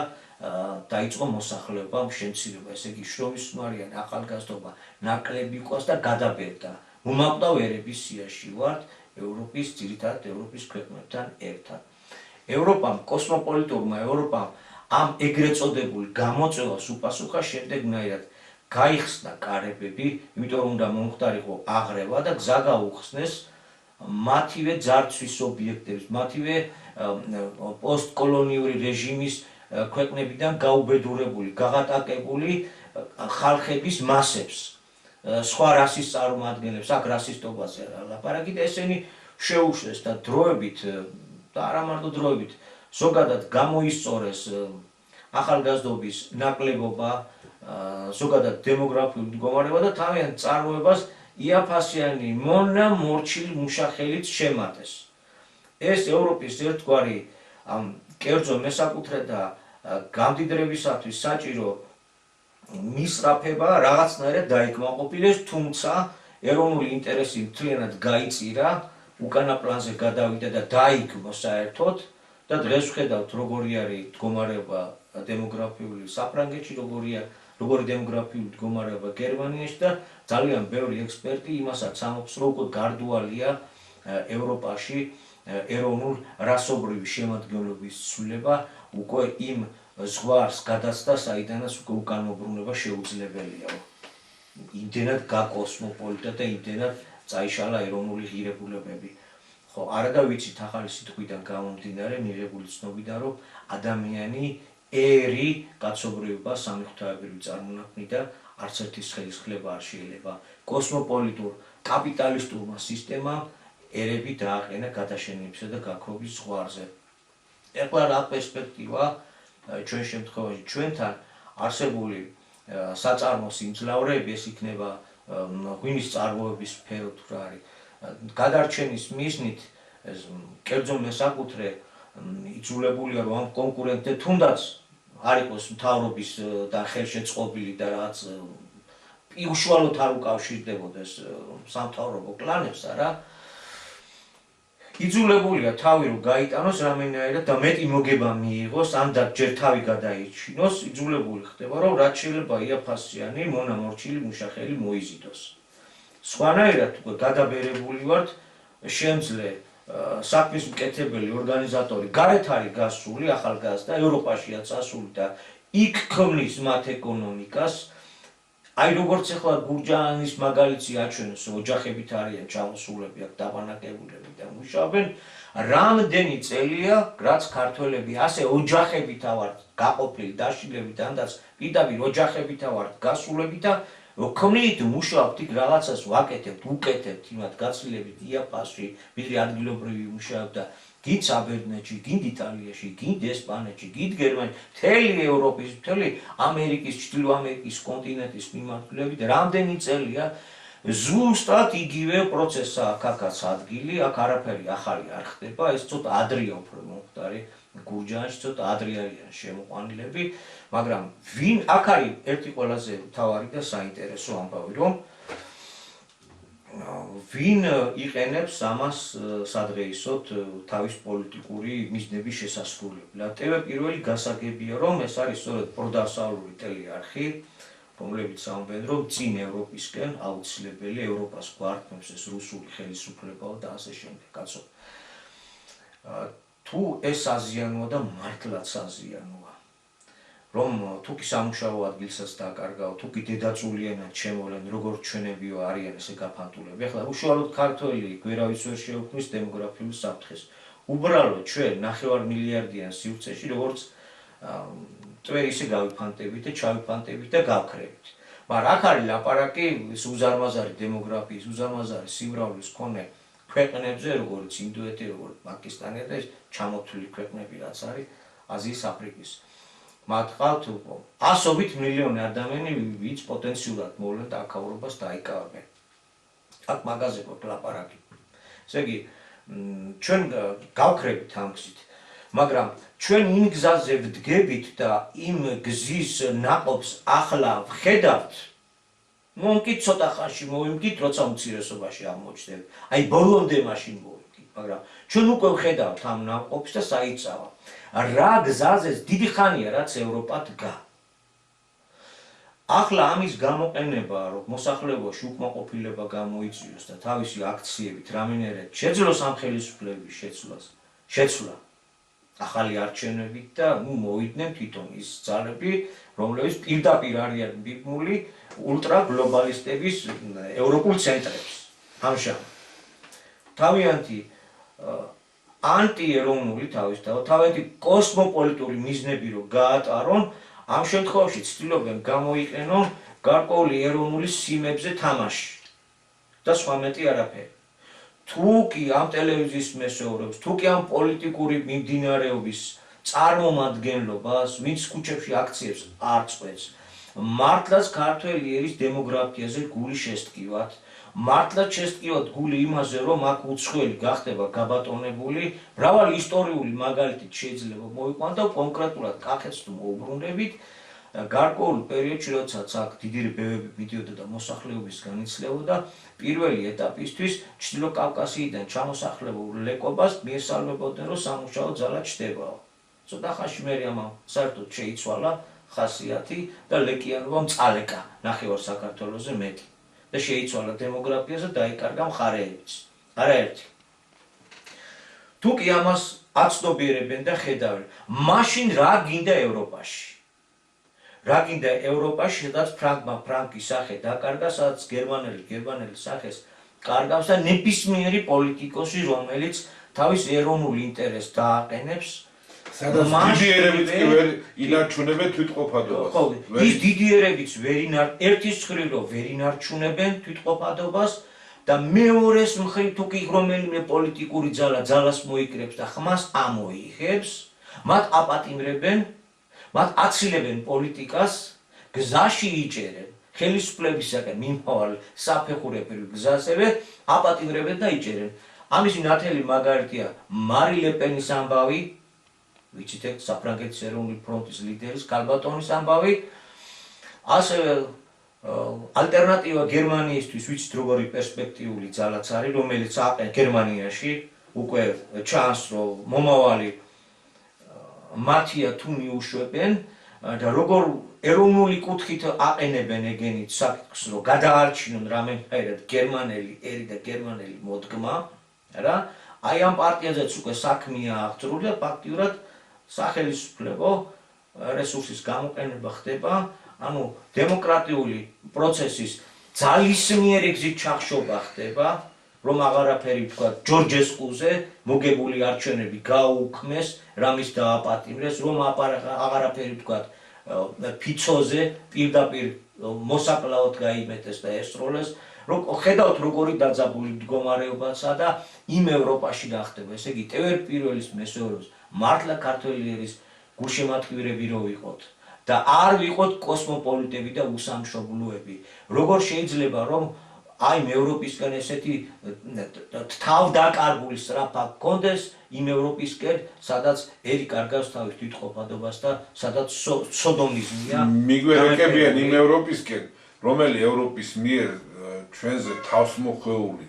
დაიწყო მოსახლეობა შემცირება, ესე იგი შრომისმარიანი ახალგაზრდობა ნაკლები იყოს და გადაბერდა. მომაკვდავ ერების სიაში ვართ ევროპის, ძირითადად ევროპის ქვეყნებთან ერთად. ევროპამ, კოსმოპოლიტურმა ევროპამ ამ ეგრეთ წოდებული გამოწვევას უპასუხა შემდეგნაირად. გაიხსნა კარებები, იმიტომ რომ უნდა მომხდარიყო აღრევა და გზა გაუხსნეს მათივე ძარცვის ობიექტების, მათივე პოსტკოლონიური რეჟიმის ქვეყნებიდან გაუბედურებული, გაღატაკებული ხალხების მასებს, სხვა რასის წარმომადგენლებს, აქ რასისტობაზე ლაპარაკი და ესენი შეუშვეს და დროებით და არა მარტო დროებით, ზოგადად გამოისწორეს ახალგაზრდობის ნაკლებობა, ზოგადად დემოგრაფიული მდგომარეობა და თავიანთ წარმოებას იაფასიანი მონა მორჩილი მუშახელით შემატეს. ეს ევროპის ერთგვარი კერძო მესაკუთრე და გამდიდრებისათვის საჭირო მისწრაფება რაღაცნაირად დაიკმაყოფილეს, თუმცა ეროვნული ინტერესი მთლიანად გაიწირა, უკანა პლანზე გადავიდა და დაიგმო საერთოდ და დღეს ვხედავთ როგორი არის მდგომარეობა დემოგრაფიული საფრანგეთში, როგორი დემოგრაფიული მდგომარეობა გერმანიაში და ძალიან ბევრი ექსპერტი იმასაც ამბობს, რომ უკვე გარდუალია ევროპაში ეროვნულ რასობრივი შემადგენლობის ცვლილება, უკვე იმ ზღვარს გადაცდა, საიდანაც უკვე უკანმობრუნება შეუძლებელია. იმდენად გაკოსმოპოლიტა და იმდენად წაიშალა ეროვნული ღირებულებები. ხო, არა და ვიცით ახალი სიტყვიდან გამომდინარე, მიღებული ცნობიდან, რომ ადამიანი ერი კაცობრიობა სამი ღვთაებრივი წარმონაქმნი და არც ერთის ხელისხლება არ შეიძლება. კოსმოპოლიტურ კაპიტალისტურმა სისტემამ ერები დააყენა გადაშენებისა და გაქრობის ზღვარზე. ეხლა რა პერსპექტივა ჩვენ შემთხვევაში ჩვენთან არსებული საწარმო სიმძლავრეები, ეს იქნება ღვინის წარმოების სფერო თუ რა არის, გადარჩენის მიზნით კერძო მესაკუთრე იძულებულია, რომ ამ კონკურენტზე თუნდაც არ იყოს მთავრობის და ხელშეწყობილი და რაღაც უშუალოდ არ უკავშირდებოდეს სამთავრობო კლანებს, არა, იძულებულია თავი რომ გაიტანოს რამენაირად და მეტი მოგება მიიღოს, ან და ჯერ თავი გადაიჩინოს, იძულებული ხდება, რომ რაც შეიძლება იაფასიანი მონამორჩილი მუშახელი მოიზიდოს. სხვანაირად უკვე გადაბერებული ვართ, შემძლე საქმის მკეთებელი ორგანიზატორი გარეთ არის გასული, ახალგაზრდა, ევროპაშია წასული და იქ ქმნის მათ ეკონომიკას. აი როგორც ახლა გურჯაანის მაგალითი აჩვენოს, ოჯახებით არიან ჩამოსულები, აქ დაბანაკებულები და მუშაობენ, რამდენი წელია, რაც ქართველები ასე ოჯახებით ავართ გაყოფილი, დაშლილებით, ანდაც პირდაპირ ოჯახებით ავართ გასულები და ქმნით, მუშაობთ, იქ რაღაცას ვაკეთებთ, უკეთებთ იმათ გაცილებით იაფასში, ვიდრე ადგილობრივი მუშაობ და გინდ საბერძნეთში, გინდ იტალიაში, გინდ ესპანეთში, გინდ გერმანიაში, მთელი ევროპის, მთელი ამერიკის, ჩრდილო ამერიკის კონტინენტის მიმართულებით, რამდენი წელია ზუსტად იგივე პროცესაა აქაც ადგილი, აქ არაფერი ახალი არ ხდება, ეს ცოტა ადრეა უფრო მომხდარი, გურჯაანში ცოტა ადრე არიან შემოყვანილები, მაგრამ აქ არის ერთი ყველაზე მთავარი და საინტერესო ამბავი, რომ ვინ იყენებს ამას სადღეისოდ თავის პოლიტიკური მიზნების შესასრულებლად. პირველი გასაგებია, რომ ეს არის სწორედ პროდასავლური ტელეარხი, რომლებიც ამბობენ, რომ წინ ევროპისკენ აუცილებელი ევროპას გვართმევს ეს რუსული ხელისუფლებაა და ასე შემდეგ. კაცო, თუ ეს აზიანოა და მართლაც აზიანოა, რომ თუკი სამუშაო ადგილსაც დაკარგავ, თუკი დედაწულიანად შემოვლენ, როგორც ჩვენებიო არიან ესე გაფანტულები. ახლა უშუალოდ ქართველი გვერავის ვერ შეუქმნის დემოგრაფიულ საფრთხეს. უბრალოდ ჩვენ 9 მილიარდიან სივრცეში, როგორც ტვერი ისე გავიფანტებით და ჩავიფანტებით და გავქრებით. მაგრამ აქ არის ლაპარაკი უზარმაზარი დემოგრაფიის, უზარმაზარი სიმრავლის მქონე ქვეყნებზე, როგორც ინდოეთი, როგორც პაკისტანი და ეს ჩამოთვლილი ქვეყნები, რაც არის აზიის, აფრიკის. მათ ყავთ ასობით მილიონი ადამიანი, ვინც პოტენციურად მოვლენ და აქაურობას დაიკავებენ. აქ მაგაზე გვაქვს ლაპარაკი. ესე იგი, ჩვენ გავქრებით ამ გზით, მაგრამ ჩვენ იმ გზაზე ვდგებით და იმ გზის ნაყოფს ახლა ვხედავთ, მომკი ცოტა ხანში მოვიმკით, როცა უმცირესობაში აღმოჩნდებით. აი ბოლომდე მაშინ მოვიმკით, მაგრამ ჩვენ უკვე ვხედავთ ამ ნაყოფს და საიცავა. რა გზაზე დიდი ხანია რაც ევროპა დგა. ახლა ამის გამოყენება, რომ მოსახლეობაში უკმაყოფილება გამოიწვიოს და თავისი აქციებით რამენერად შეძლოს ამ ხელისუფლების შეცვლა ახალი არჩევნებით და მოვიდნენ თვითონ ის ძალები, რომლებიც პირდაპირ არიან მიბმული ულტრაგლობალისტების ევროპულ ცენტრებს. ამჟამად თავიანთი ანტიეროვნული თავისთავად კოსმოპოლიტური მიზნები რომ გაატარონ, ამ შემთხვევაში ცდილობენ გამოიყენონ გარკვეული ეროვნული სიმებზე თამაში და სხვა მეტი არაფერი. თუ კი ამ ტელევიზიის მესეურებს, თუ კი ამ პოლიტიკური მიმდინარეობის წარმომადგენლობას, ვინც ქუჩებში აქციებს არ წყვეტს, მართლაც ქართველი ერის დემოგრაფიაზე გული შესტკივათ, მართლაც შესტკივათ გული იმაზე, რომ აქ უცხოელი გახდება გაბატონებული, მრავალი ისტორიული მაგალითით შეიძლება მოვიყვანოთ და კონკრეტულად კახეთს თუ მოვუბრუნდებით, გარკვეულ პერიოდში, როდესაც აქ დიდი რბევები მიდიოდა და მოსახლეობისგან იცლებოდა, პირველი ეტაპისთვის ჩრდილო კავკასიიდან ჩამოსახლებულ ლეკობას მიესალმებოდნენ, რომ სამუშაო ძალა ჩდებაო. ცოტა ხანში მერე ამან საერთოდ შეიცვალა ხასიათი და ლეკიანობამ წალეკა ნახევარ საქართველოზე მეტი და შეიცვალა დემოგრაფიაზე და დაიკარგა მხარეებიც. არაერთი. თუ კი ამას აცნობიერებენ და ხედავენ, მაშინ რა გინდა ევროპაში? რა გინდა ევროპაში, სადაც ფრანგმა ფრანკის სახე დაკარგა, სადაც გერმანელი სახეს კარგავს და ნებისმიერი პოლიტიკოსი, რომელიც თავის ეროვნულ ინტერესს დააყენებს, სადაც დიდიერებიც კი ვერ ინარჩუნებენ თვითყოფადობას. ის დიდიერებიც ერთის მხრივ რომ ვერ ინარჩუნებენ თვითყოფადობას და მეორეს მხრივ თუ კი რომელიმე პოლიტიკური ძალას მოიკრებს და ხმას ამოიღებს, მათ აპატიმრებენ, მათ აცილებენ პოლიტიკას, გზაში იჭერენ, ხელისუფლებისაკენ მიმავალ საფეხურებრივ გზასევე აპატიმრებენ და იჭერენ. ამისი ნათელი მაგალითია მარი ლე პენის ამბავი, ვიცით ეგ საფრანგეთის ეროვნული ფრონტის ლიდერის კალბატონის ამბავი, ასევე ალტერნატივა გერმანიისთვის, ვიცით როგორი პერსპექტიული ძალაც არის, რომელიც გერმანიაში უკვე ჩანს, რომ მომავალი მათია თუ მიუშვებენ და როგორ ეროვნული კუთხით აყენებენ ეგენით საკითხს, რომ გადაარჩინონ რამენაირად გერმანელი ერი და გერმანელი მოდგმა, რა, აი ამ პარტიაზეც უკვე საქმეა აღწრული და ფაქტიურად სახელისუფლებო რესურსის გამოყენება ხდება, ანუ დემოკრატიული პროცესის ძალისმიერი გზით ჩახშობა ხდება, რომ აღარაფერი თქვა ჯორჯესკუზე მოგებული არჩევნები გაუქმეს, რამის დააპატიმრეს, რომ აღარაფერი თქვა ფიცოზე პირდაპირ მოსაკლაოდ გაიმეტეს და ესროლეს, რომ ხედავთ როგორი დაძაბული მდგომარეობაცა და იმ ევროპაში გახდება, ესე იგი პირველის მესეურებს მართლა ქართველი ერის გულშემატკივრები რო ვიყოთ და არ ვიყოთ კოსმოპოლიტები და უსამშობლოები. როგორ შეიძლება რომ აი ევროპისკენ ესეთი თავდაკარგული სწრაფა გქონდეს იმ ევროპისკენ, სადაც ერი კარგავს თავის თვითყოფადობას და სადაც სოდომიზმია. მიგვერეკებიან იმ ევროპისკენ, რომელი ევროპის მიერ ჩვენზე თავს მოხვეული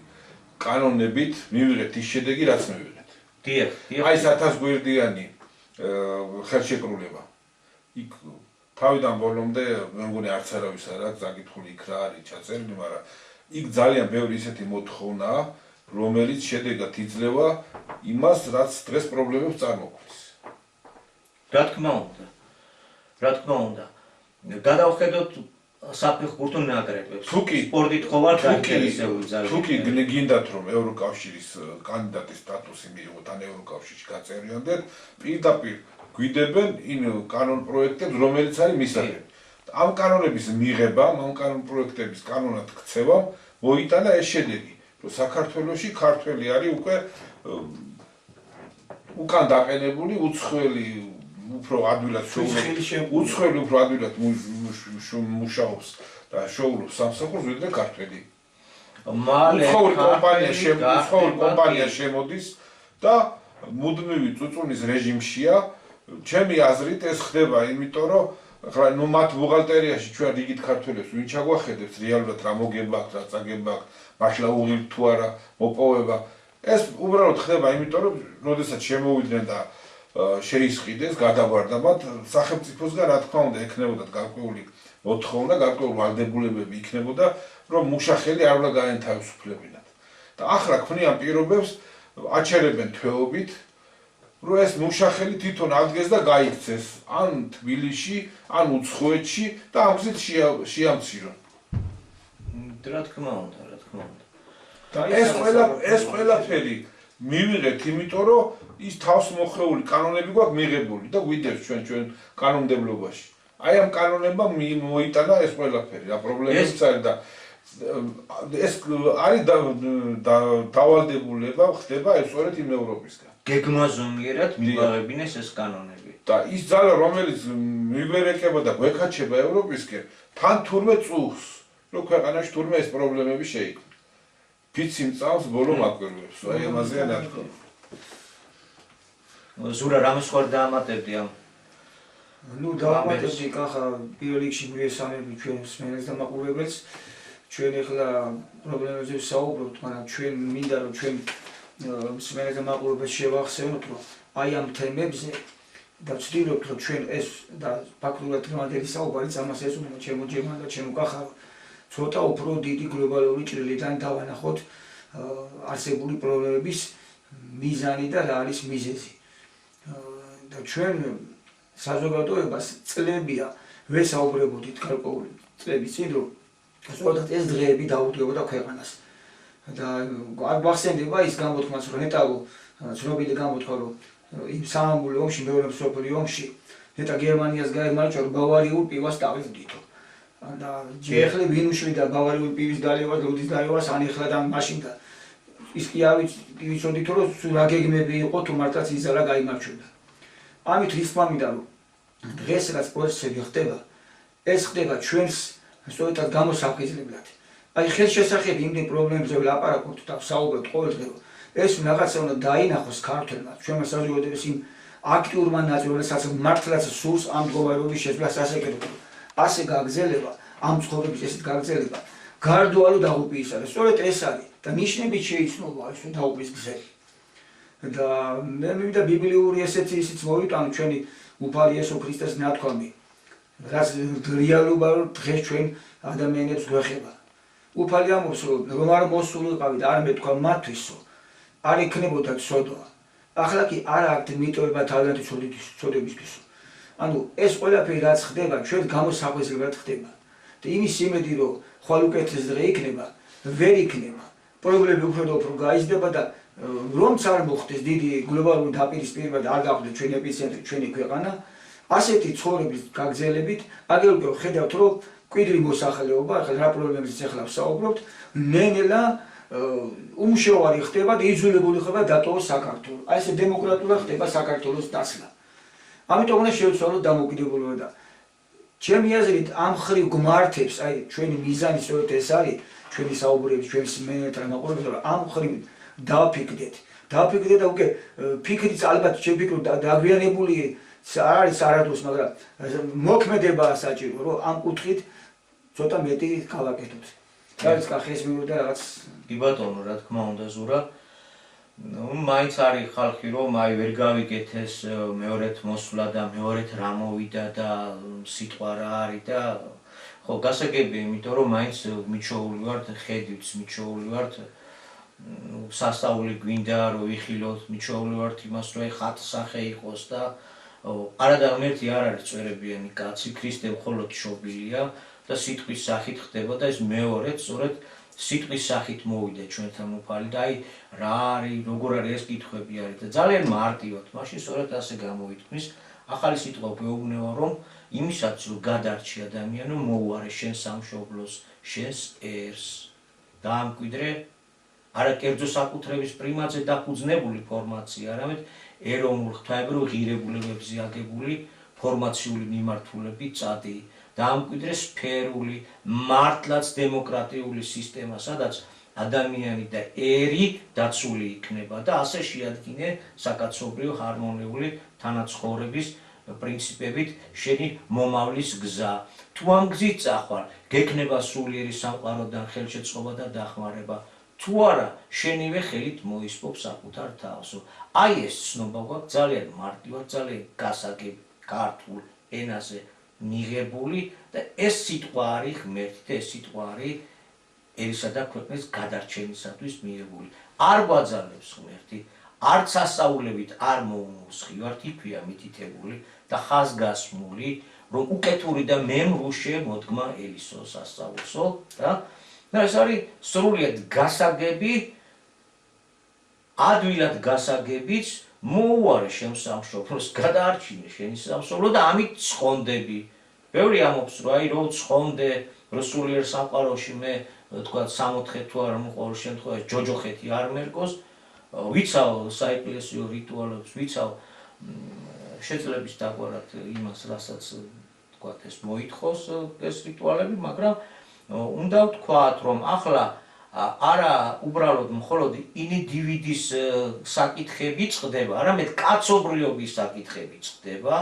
კანონებით მივიღეთ ის შედეგი, რაც მივიღეთ. დიახ. აი 1000 გვერდიანი ხელშეკრულება. იქ თავიდან ბოლომდე მე მგონი არც არავის არ აქვს საკითხული იქ რა არის ჩაწერილი, მაგრამ იქ ძალიან ბევრი ისეთი მოთხოვნაა, რომელიც შედეგად იძლევა იმას, რაც დღეს პრობლემებს წარმოქმნის. რა თქმა უნდა. გადავხედოთ საფეხბურთო ნაკრებებს. სპორტით ხო ვართ დაინტერესებული ძალიან. თუ კი გინდათ რომ ევროკავშირის კანდიდატის სტატუსი მიიღოთ ან ევროკავშირში გაწევრიანდეთ, პირდაპირ გვიდებენ იმ კანონ პროექტებს, რომელიც არის მისაღები. ამ კანონების მიღებამ, ამ კანონ პროექტების კანონად ქცევამ მოიტანა ეს შედეგი, რომ საქართველოში ქართველი არის უკვე უკან დაყენებული, უცხოელი უფრო ადვილად მუშაობს და შოულობს სამსახურს, ვიდრე ქართველი. უცხოური კომპანია შემოდის და მუდმივი წუწუნის რეჟიმშია. ჩემი აზრით ეს ხდება, იმიტომ რომ ნუ მათ ბუღალტერიაში ჩვენ რიგით ქართველებს ვინ ჩაგვახედებს რეალურად რა მოგება აქვს, რა წაგება აქვს, მართლა უღირთ თუ არა მოპოვება. ეს უბრალოდ ხდება, იმიტომ რომ როდესაც შემოვიდნენ და შეისყიდეს, გადავარდა მათ სახელმწიფოსგან რა თქმა უნდა ექნებოდათ გარკვეული მოთხოვნა, გარკვეული ვალდებულებები იქნებოდა, რომ მუშახელი არ უნდა გაენთავისუფლებინათ. და ახლა ქმნიან პირობებს, აჩერებენ თვეობით, რომ ეს მუშახელი თვითონ ადგეს და გაიქცეს ან თბილისში, ან უცხოეთში და ამ გზით შეამცირონ. რა თქმა უნდა. და ეს ყველაფერი მივიღეთ, იმიტომ რომ ის თავს მოხეული კანონები გვაქვს მიღებული და გვიდევს ჩვენ კანონმდებლობაში. აი ამ კანონებმა მოიტანა ეს ყველაფერი, რა პრობლემებიც არის და ეს არის დავალდებულება ხდება სწორედ იმ ევროპისგან. გეგმა ზომიერად მიბაღებინეს ეს კანონები. და ის ძალა რომელიც მიგვერეკება და გვექაჩება ევროპისკენ, თან თურმე წუხს, რომ ქვეყანაში თურმე ეს პრობლემები შეიქმნა. ფიცი მწავს ბოლო მაკვირვებს, აი ამაზეა ნათქვამი. ზურა რამე სხვა დაამატებდი ამ ნუ დაამატებდი კახა პირველ რიგში მივესალმები ჩვენ მსმენელს და მაყურებელს. ჩვენ ახლა პრობლემებზე ვსაუბრობთ, მაგრამ ჩვენ მინდა რომ ჩვენ მსმენელს და მაყურებელს შევახსენოთ, რომ აი ამ თემებზე და ვცდილობთ რომ ჩვენ ეს და ფაქტურად დღევანდელი საუბარიც ამას ესწრება ჩემო ჯერმან და ჩემო კახა ცოტა უფრო დიდი გლობალური ჭრილიდან დავანახოთ არსებული პრობლემების მიზანი და რა არის მიზეზი. და ჩვენ საზოგადოებას წლებია ვესაუბრებოდით გარკვეული წლების წინ რომ სწორედ ეს დღეები დაუდგებოდა ქვეყანას. და არ გვახსენდება ის გამოთქმაც რომ ნეტავო ცნობილი გამოთქვა რომ იმ სამამულო ომში მეორე მსოფლიო ომში ნეტა გერმანიას გაემარჯვა რომ ბავარიულ პივას დავიდითო. და ჯერხლი ვინ უშლიდა ბავარიულ პივის დალევას, ლუდის დალევას ანიხლა და მაშინ და ის კი ვიცოდით რომ სულ რა გეგმები იყო თუ მართლაც ის ძალა გაიმარჯვებდა. ამით რის მინდა რომ დღეს რაც პროცესები ხდება, ეს ხდება ჩვენს სწორედ გამოსახიზებლად. აი ხელშესახები იმდენ პრობლემებზე ვლაპარაკობთ და ვსაუბრობთ ყოველდღე, ეს რაღაცა უნდა დაინახოს ქართველმა, ჩვენმა საზოგადოების იმ აქტიურმა ნაწილობასაც მართლაც სურს ამ მდგომარეობის შეცვლას ასაკეთებდა. ასე გაგრძელება, ამ ცხოვრების ესეთ გაგრძელება, გარდუალო დაღუპვისა და სწორედ ეს არის და ნიშნებით შეიცნობა ეს დაღუპვის გზები. და მე მინდა ბიბლიური ესეთი ისიც მოვიტანო ჩვენი უფალი იესო ქრისტეს ნათქვამი, რაც რეალობა დღეს ჩვენ ადამიანებს გვეხება. უფალი ამბობს რომ არ მოსულიყავი და არ მეთქვა მათთვისო, არ იქნებოდა ცოდვა. ახლა კი არ აქვთ მიტოვება თავიანთი ცოდებისთვისო. ანუ ეს ყველაფერი რაც ხდება, ჩვენ გამოსახვესებლად ხდება. და იმის იმედი რომ ხვალ უკეთეს დღე იქნება, ვერ იქნება. პრობლემები უფრო და უფრო გაიზრდება და რომც არ მოხდეს დიდი გლობალური დაპირისპირება და არ გახდეს ჩვენი ეპიცენტრი, ჩვენი ქვეყანა, ასეთი ცხოვრების გაგრძელებით, აგერ ხედავთ რომ კვიდრი მოსახლეობა, ახლა რა პრობლემებზეც ახლა ვსაუბრობთ, ნენელა უმშოვარი ხდება და იძულებული ხდება დატოვოს საქართველო. აი ესე დემოკრატულად ხდება საქართველოს დაცლა. ამიტომ უნდა შევცვალოთ დამოუკიდებლობა და ჩემი აზრით ამ ხრივ გმართებს, აი ჩვენი მიზანი სწორედ ეს არის, ჩვენი საუბრები, ჩვენი სმენელთა მაყურებელთა რომ ამ ხრივ დავფიქრდეთ და უკვე ფიქრიც ალბათ შევფიქროთ და დაგვიანებული არის არადოს, მაგრამ მოქმედებაა საჭირო, რომ ამ კუთხით ცოტა მეტი გავაკეთოთ. რაც კახეს მინდა რაღაც კი ბატონო, რა თქმა უნდა ზურა. მაინც არის ხალხი რომ აი ვერ გავიგეთ ეს მეორეთ მოსვლა და მეორეთ რა მოვიდა და სიტყვა რა არის და ხო გასაგებია, იმიტომ რომ მაინც მიჩოული ვართ, ხედვით მიჩოული ვართ, სასწაული გვინდა რომ ვიხილოთ, მიჩოული ვართ იმას რომ ხატსახე იყოს და არადამერთი არ არის წვერებიანი კაცი, ქრისტე მხოლოდ შობილია და სიტყვის სახით ხდება და ეს მეორეც სწორედ სიტყვის სახით მოვიდა ჩვენთან უფალი და აი რა არის, როგორ არის ეს კითხვები არის და ძალიან მარტივად, მაშინ სწორედ ასე გამოვითქმის ახალი სიტყვა გვეუბნება რომ იმისაც რომ გადარჩი ადამიანო მოუარე შენ სამშობლოს, შენს ერს და ამკვიდრე არა კერძო საკუთრების პრიმატზე დაფუძნებული ფორმაცია, არამედ ეროვნულ ღვთაებრივ ღირებულებებზე აგებული ფორმაციული მიმართულებით წადი და ამკვიდრე სფერული, მართლაც დემოკრატიული სისტემა, სადაც ადამიანი და ერი დაცული იქნება და ასე შეადგინე საკაცობრიო ჰარმონიული თანაცხოვრების პრინციპებით შენი მომავლის გზა. თუ ამ გზით წახვალ, გექნება სულიერი სამყაროდან ხელშეწყობა და დახმარება. თუ არა, შენივე ხელით მოისპობ საკუთარ თავს. აი ეს ცნობა გვაქვს ძალიან მარტივად, ძალიან გასაგები ქართულ ენაზე მიღებული და ეს სიტყვა არის ღმერთი და ეს სიტყვა არის ერისა და ქვეყნის გადარჩენისათვის მიღებული. არ გვაძალებს ღმერთი, არც სასწაულებით არ მოუნუსხი ვართ, იქვეა მითითებული და ხაზგასმული, რომ უკეთური და მემრუშე მოდგმა ელისო სასწაულსო და ეს არის სრულიად გასაგები ადვილად გასაგებიც მოუარე შემსამშობლოს, გადაარჩინე შენი სამშობლო და ამით ცხონდები. ბევრი ამობს, რომ აი რო ცხონდე, რო სულიერ სამყაროში მე თქვა 64 თუ არ ყოველ შემთხვევაში ჯოჯოხეთი არ მერკოს, ვიცავ საეკლესიო რიტუალებს, ვიცავ შეძლებს დაგვარად იმას, რასაც თქვა ეს მოითხოვს ეს რიტუალები, მაგრამ უნდა ვთქვათ, რომ ახლა არა უბრალოდ მხოლოდ ინდივიდის საკითხები წყდება, არამედ კაცობრიობის საკითხები წყდება,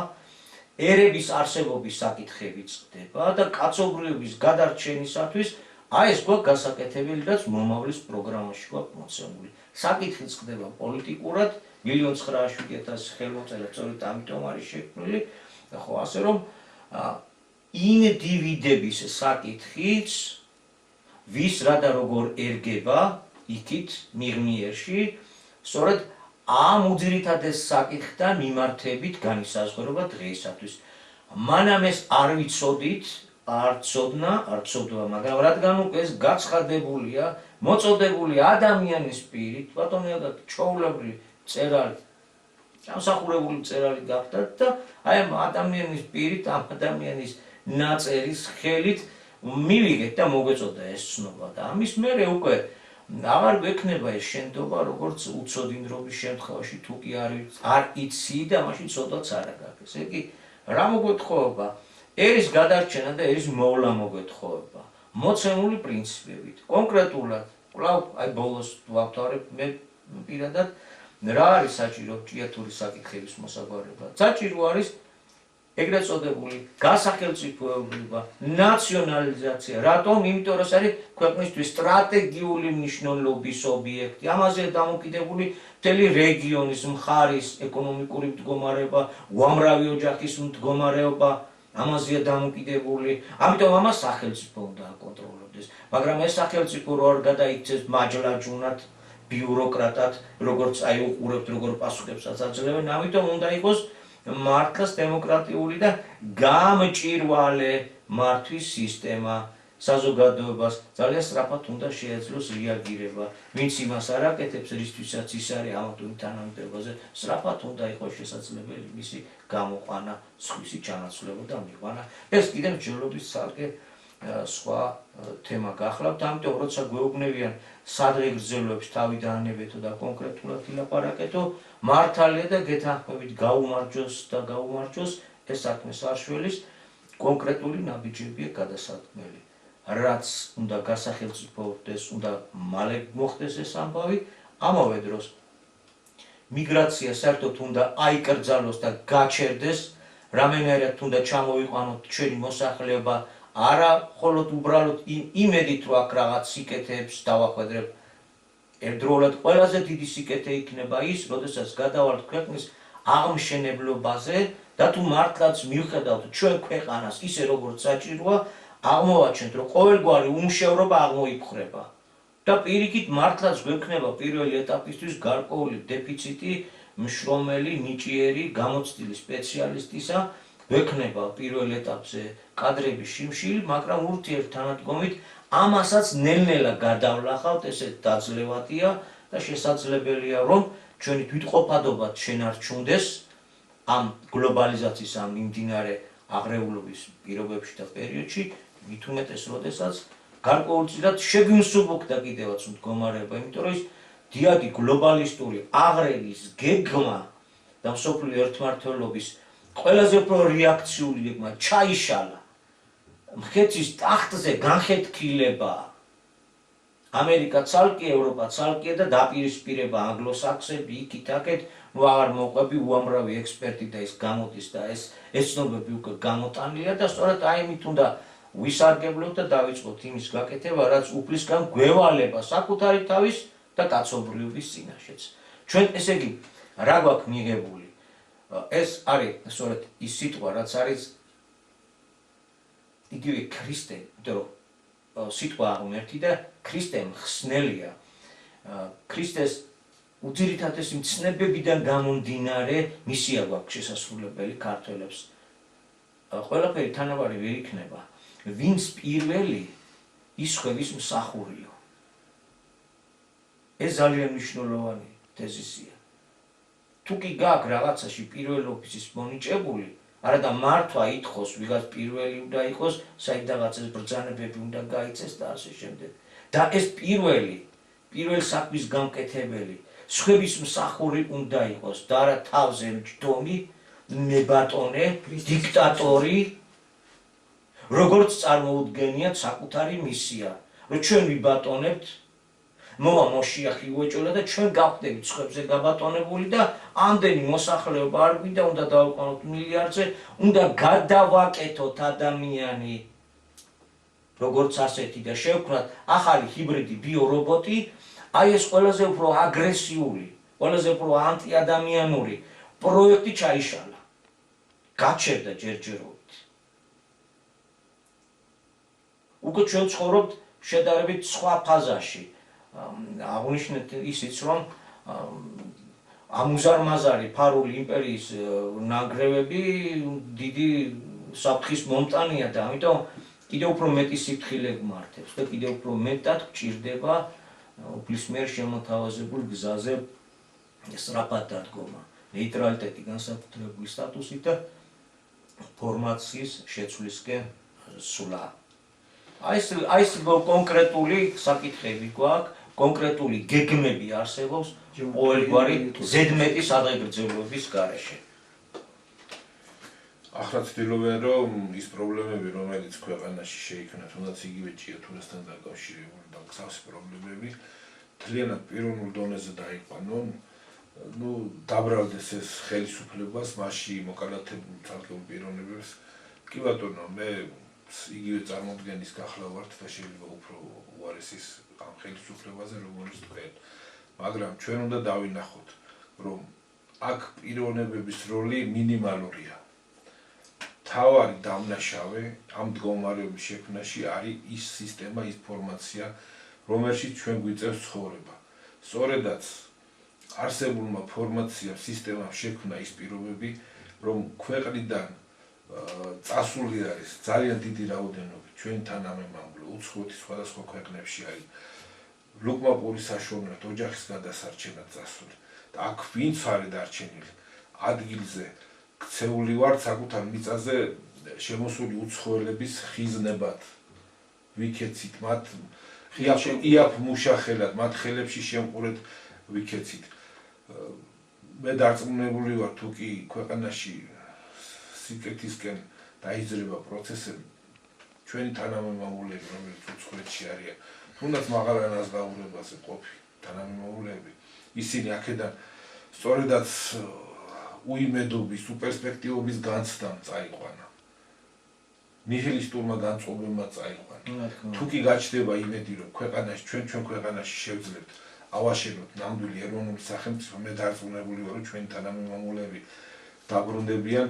ერების არსებობის საკითხები წყდება და კაცობრიობის გადარჩენისათვის აი ეს გვაქვს გასაკეთებელი, რაც მომავლის პროგრამაში გვაქვს მოცემული. საკითხი წყდება პოლიტიკურად, 1,907,000 ხელმოწერა სწორედ ამიტომ არის შექმნილი, ხო, ასე რომ ინდივიდების საკითხიც ვის რა და როგორ ერგება იქით მიღმიერში, სწორედ ამ უძირითადეს საკითხთან მიმართებით განისაზღვრება დღეისათვის. მანამ ეს არ ვიცოდით, არ ცოდვა, მაგრამ რადგან უკვე ეს გაცხადებულია, მოწოდებული ადამიანის პირით, ბატონიადად ჩაულებრივი მწერალი, დამსახურებული მწერალი გახდათ და აი ამ ადამიანის პირით, ამ ადამიანის ნაწერის ხელით მივიგეთ და მოგვეწოდა ეს ცნობა და ამის მერე უკვე აღარ გვექნება ეს შენდობა, როგორც უცოდინრობის შემთხვევაში თუ კი არ იცი და მაშინ ცოდვაც არ აქვს. ესე იგი, რა მოგვეთხოვება? ერის გადარჩენა და ერის მოვლა მოგვეთხოვება. მოცემული პრინციპებით. კონკრეტულად, კვლავ აი ბოლოს ვავთვალებ მე პირადად რა არის საჭირო ჭიათურის საკითხების მოსაგვარება. საჭირო არის ეგრეთ წოდებული გასახელწიფოება, ნაციონალიზაცია. რატომ? იმიტომ რომ ეს არის ქვეყნისთვის სტრატეგიული მნიშვნელობის ობიექტი. ამაზე დამოკიდებული მთელი რეგიონის, მხარის ეკონომიკური მდგომარეობა, უამრავი ოჯახის მდგომარეობა ამაზეა დამოკიდებული. ამიტომ ამას სახელმწიფო უნდა აკონტროლდეს. მაგრამ ეს სახელმწიფო რო არ გადაიქცეს მაჯლაჯუნად, ბიუროკრატად, როგორც აი უყურებთ, როგორ პასუხებსაც აძლევენ, ამიტომ უნდა იყოს მართლაც დემოკრატიული და გამჭვირვალე მართვის სისტემა. საზოგადოებას ძალიან სწრაფად უნდა შეეძლოს რეაგირება. ვინც იმას არ აკეთებს, რისთვისაც ის არის ამა თუ იმ თანამდებობაზე, სწრაფად უნდა იყოს შესაძლებელი მისი გამოყვანა, სხვისი ჩანაცვლება და მიყვანა. ეს კიდევ ჯერობის ცალკე სხვა თემა გახლავთ, ამიტომ როცა გვეუბნებიან სადღე გრძელვებს თავი დაანებეთო და კონკრეტულად ილაპარაკეთო, მართალია და გეთანხმებით გაუმარჯოს ეს საქმე საშველის კონკრეტული ნაბიჯებია გადასადგმელი. რაც უნდა გასახელწიფოდეს, უნდა მალე მოხდეს ეს ამბავი, ამავე დროს მიგრაცია საერთოდ უნდა აიკრძალოს და გაჩერდეს, რამენერად უნდა ჩამოვიყვანოთ ჩვენი მოსახლეობა, არა მხოლოდ უბრალოდ იმედით, რომ აქ რაღაც სიკეთეებს დავახვედრებ. ერთდროულად ყველაზე დიდი სიკეთე იქნება ის, როდესაც გადავალთ ქვეყნის აღმშენებლობაზე და თუ მართლაც მივხედავთ ჩვენ ქვეყანას ისე როგორც საჭიროა, აღმოვაჩენთ, რომ ყოველგვარი უმშევრობა აღმოიფხრება და პირიქით მართლაც გვექნება პირველი ეტაპისთვის გარკვეული დეფიციტი მშრომელი, ნიჭიერი, გამოცდილი სპეციალისტისა, გვექნება პირველ ეტაპზე კადრების შიმშილი, მაგრამ ურთიერთთანადგომით ამასაც ნელ-ნელა გადავლახავთ, ესეც დაძლევადია და შესაძლებელია, რომ ჩვენი თვითყოფადობა შენარჩუნდეს ამ გლობალიზაციის ამ მიმდინარე აღრეულობის პირობებში და პერიოდში, მით უმეტეს, როდესაც გარკვეულწილად შეგვიმსუბუქდა კიდევაც მდგომარეობა, იმიტომ რომ ის დიადი გლობალისტური აღრევის გეგმა და მსოფლიო ერთმართველობის ყველაზე უფრო რეაქციული გეგმა ჩაიშალა. მხედრის ტახტზე განხეთქილება ამერიკა ცალკე, ევროპა ცალკე და დაპირისპირება ანგლოსაქსები იქით-აქეთ, ნუ აღარ მოყვები უამრავი ექსპერტი და ის გამოდის და ეს ცნობები უკვე გამოტანილია და სწორედ აი მით უნდა ვისარგებლოთ და დავიწყოთ იმის გაკეთება, რაც უფლისგან გვევალება საკუთარი თავის და კაცობრიობის წინაშეც. ჩვენ ესე იგი რა გვაქვს მიღებული? ეს არის სწორედ ის სიტყვა, რაც არის იგივე ქრისტე, იმიტომ რომ სიტყვა აღმერთი და ქრისტე მხსნელია. ქრისტეს უძირითადესი მცნებებიდან გამომდინარე მისია გვაქვს შესასრულებელი ქართველებს. ყველაფერი თანაბარი ვერ იქნება. ვინც პირველი, ის ხვევის მსახურიო. ეს ძალიან მნიშვნელოვანი თეზისია. თუ კი გაქვს რაღაცაში პირველ ოფიცის მონიჭებული, არა და მართვა ითხოვს, ვიღაც პირველი უნდა იყოს, საიდანაც ეს ბრძანებები უნდა გაიწეს და ასე შემდეგ. და ეს პირველ საქმის გამკეთებელი, სხვების მსახური უნდა იყოს და არა თავზე მჯდომი, მებატონე, დიქტატორი, როგორც წარმოუდგენიათ საკუთარი მისია, რომ ჩვენ ვიბატონებთ, მოვა მოშიახი უეჭველა და ჩვენ გავხდებით სხვებზე გაბატონებული და ამდენი მოსახლეობა არ გვინდა, უნდა დავიყვანოთ მილიარდზე, უნდა გადავაკეთოთ ადამიანი როგორც ასეთი და შევქმნათ ახალი ჰიბრიდი ბიორობოტი, აი ეს ყველაზე უფრო აგრესიული, ყველაზე უფრო ანტიადამიანური პროექტი ჩაიშალა. გაჩერდა ჯერჯერობით. უკვე ჩვენ ცხოვრობთ შედარებით სხვა ფაზაში. აღნიშნეთ ისიც, რომ ამუზარმაზარი ფარული იმპერიის ნანგრევები დიდი საფრთხის მომტანია და ამიტომ კიდევ უფრო მეტი სიფრთხილე გმართებს და კიდევ უფრო მეტად გჭირდება უფლის მიერ შემოთავაზებულ გზაზე სწრაფად დადგომა, ნეიტრალიტეტი, განსაკუთრებული სტატუსით და ფორმაციის შეცვლისკენ სვლა. აი ეს კონკრეტული საკითხები გვაქვს, კონკრეტული გეგმები არსებობს ყოველგვარი ზედმეტის აღგრძელების გარეშე. ახლა ცდილობენ, რომ ის პრობლემები, რომელიც ქვეყანაში შეიქმნა, თუნდაც იგივე ჭიათურასთან დაკავშირებული და მსგავსი პრობლემები, მთლიანად პიროვნულ დონეზე დაიყვანონ, დაბრალდეს ეს ხელისუფლებას, მასში მოკალათებულ ცალკეულ პიროვნებებს. კი ბატონო, მე იგივე წარმოდგენის გახლა ვართ და შეიძლება უფრო უარესის ამ ხელისუფლებაზე, როგორც თქვენ. მაგრამ ჩვენ უნდა დავინახოთ, რომ აქ პიროვნებების როლი მინიმალურია. თავარი დამნაშავე ამ მდგომარეობის შექმნაში არის ის სისტემა, ის ფორმაცია, რომელშიც ჩვენ გვიწევს ცხოვრება. სწორედაც არსებულმა ფორმაციამ, სისტემამ შექმნა ის პირობები, რომ ქვეყნიდან წასული არის ძალიან დიდი რაოდენობით ჩვენი თანამემამულე, უცხოეთის სხვადასხვა ქვეყნებში არის ლუკმაპური საშუალებით ოჯახის გადასარჩენად წასული. და აქ ვინც არის დარჩენილი ადგილზე ქცეული ვარ საკუთარ მიწაზე შემოსული უცხოელების ხიზნებად. ვიქეცით მათ იაფ მუშახელად, მათ ხელებში შემყურეთ ვიქეცით. მე დარწმუნებული ვარ, თუ კი ქვეყანაში სიკეთისკენ დაიძრება პროცესები, ჩვენი თანამემამულეები, რომელიც უცხოეთში არიან, თუნდაც მაღალ ანაზღაურებაზე ყოფი თანამემამულეები, ისინი აქედან სწორედაც უიმედობის, უპერსპექტივობის განცდამ წაიყვანა. ნიჰილისტურმა განწყობებმა წაიყვანა. თუ კი გაჩნდება იმედი, რომ ქვეყანაში ჩვენ ქვეყანაში შევძლებთ ავაშენოთ ნამდვილი ეროვნული სახელმწიფო, მე დარწმუნებული ვარ, რომ ჩვენი თანამემამულეები დაბრუნდებიან,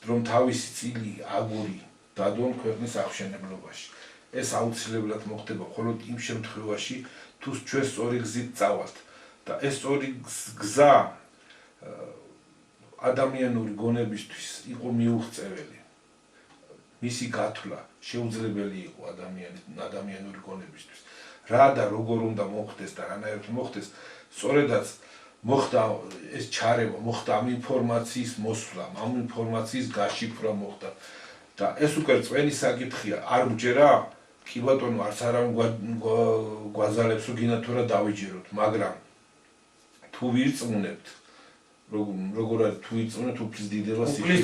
რომ თავისი წილი, აგური დადონ ქვეყნის აღმშენებლობაში. ეს აუცილებლად მოხდება მხოლოდ იმ შემთხვევაში, თუ ჩვენ სწორი გზით წავალთ და ეს სწორი გზა ადამიანური გონებისთვის იყო მიუღწეველი. მისი გათვლა შეუძლებელი იყო ადამიანური გონებისთვის. რა და როგორ უნდა მოხდეს და რანაირად მოხდეს, სწორედაც მოხდა ეს ჩარევა, მოხდა ამ ინფორმაციის მოსვლა, ამ ინფორმაციის გაშიფრვა მოხდა. და ეს უკვე წვენი საკითხია, არ გჯერა, კი ბატონო, არც არავინ გვაზარებს, რომ გინდა თუ რა დავიჯეროთ, მაგრამ თუ ვირწმუნებთ, როგორ არის თუ ვირწმუნებთ უფლის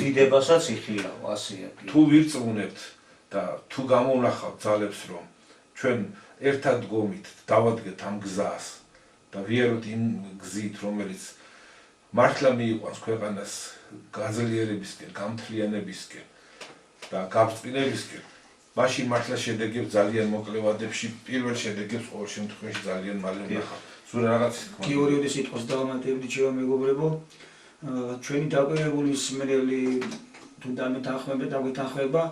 დიდებასაც იხილავ, ასეა. თუ ვირწმუნებთ და თუ გამოვნახავთ ძალებს, რომ ჩვენ ერთად დგომით დავადგეთ ამ გზას და ვიეროთ იმ გზით, რომელიც მართლა მიიყვანს ქვეყანას გაძლიერებისკენ, გამთლიანებისკენ და გაბრწყინებისკენ, მაშინ მართლა შედეგებს ძალიან მოკლე ვადებში, პირველ შედეგებს ყოველ შემთხვევაში ძალიან მალე ვნახავთ. სულ რაღაც გიორგი სიტყვას დავამატებდი, ჩემო მეგობრებო, ჩვენი დაკვირვებული სიმრელი თუ დამეთანხმება,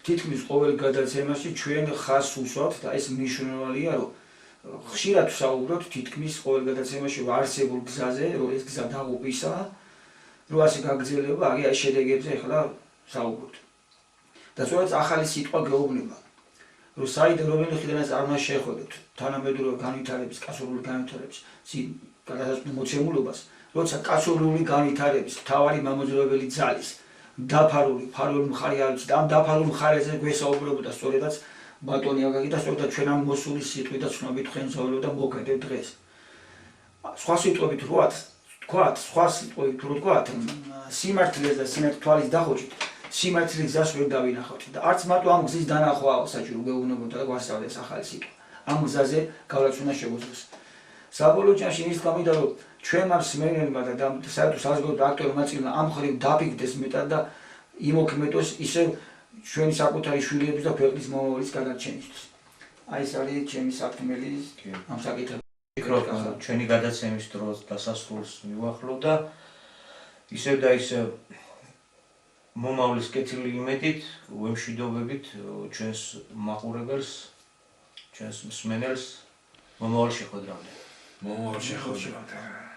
თითქმის ყოველ გადაცემაში ჩვენ ხაზს უსვამთ და ეს მნიშვნელოვანია, რომ ხშირად ვსაუბრობთ თითქმის ყოველ გადაცემაში არსებულ გზაზე, რომ ეს გზა დაღუპვისაა, რომ ასე გაგრძელება, აი შედეგებზე ახლა ვსაუბრობთ. და სწორედ ახალი სიტყვა გეუბნება, რომ რომელი ხიდანაც არ უნდა შეხვედოთ თანამედროვე განვითარების, კასურული განვითარების გადასაწყვეტ მოცემულობას, როცა კაცობრიული განვითარების მთავარი მამოძრავებელი ძალის დაფარული მხარე არ ვიცი და ამ დაფარულ მხარეზე გვესაუბრებოდა სწორედაც ბატონი აკაკი და სწორედ ჩვენ ამ მოსული სიტყვით და ცნობით ხვენზავლებთ და მოქმედებ დღეს. სხვა სიტყვებით ვთქვათ, სიმართლეს და სიმართლის თვალის დახოჭით, სიმართლის გზას ვერ დავინახავთ და არც მარტო ამ გზის დანახვა საჭირო გეუბნებოდა და გვასწავლეს ახალი სიტყვა. ამ გზაზე გავლაცვნა შეგვიძლია. საბოლოო ჯამში ის გამიდა რომ ჩვენმა მსმენელმა და საერთოდ საზოგადოებრივ აქტიურმა ნაწილმა ამ ხრივ დაფიქდეს მეტად და იმოქმედოს ისევ ჩვენი საკუთარი შვილების და ქვეყნის მომავლის გადარჩენისთვის. აი ეს არის ჩემი საფრთხემელი ამ საკითხებში. ვფიქრობ, ჩვენი გადაცემის დრო დასასრულს მივახლო და ისევ და ისევ მომავლის კეთილი იმედით, ვემშვიდობებით ჩვენს მაყურებელს, ჩვენს მსმენელს მომავალ შეხვედრამდე. მომავალ შეხვედრამდე.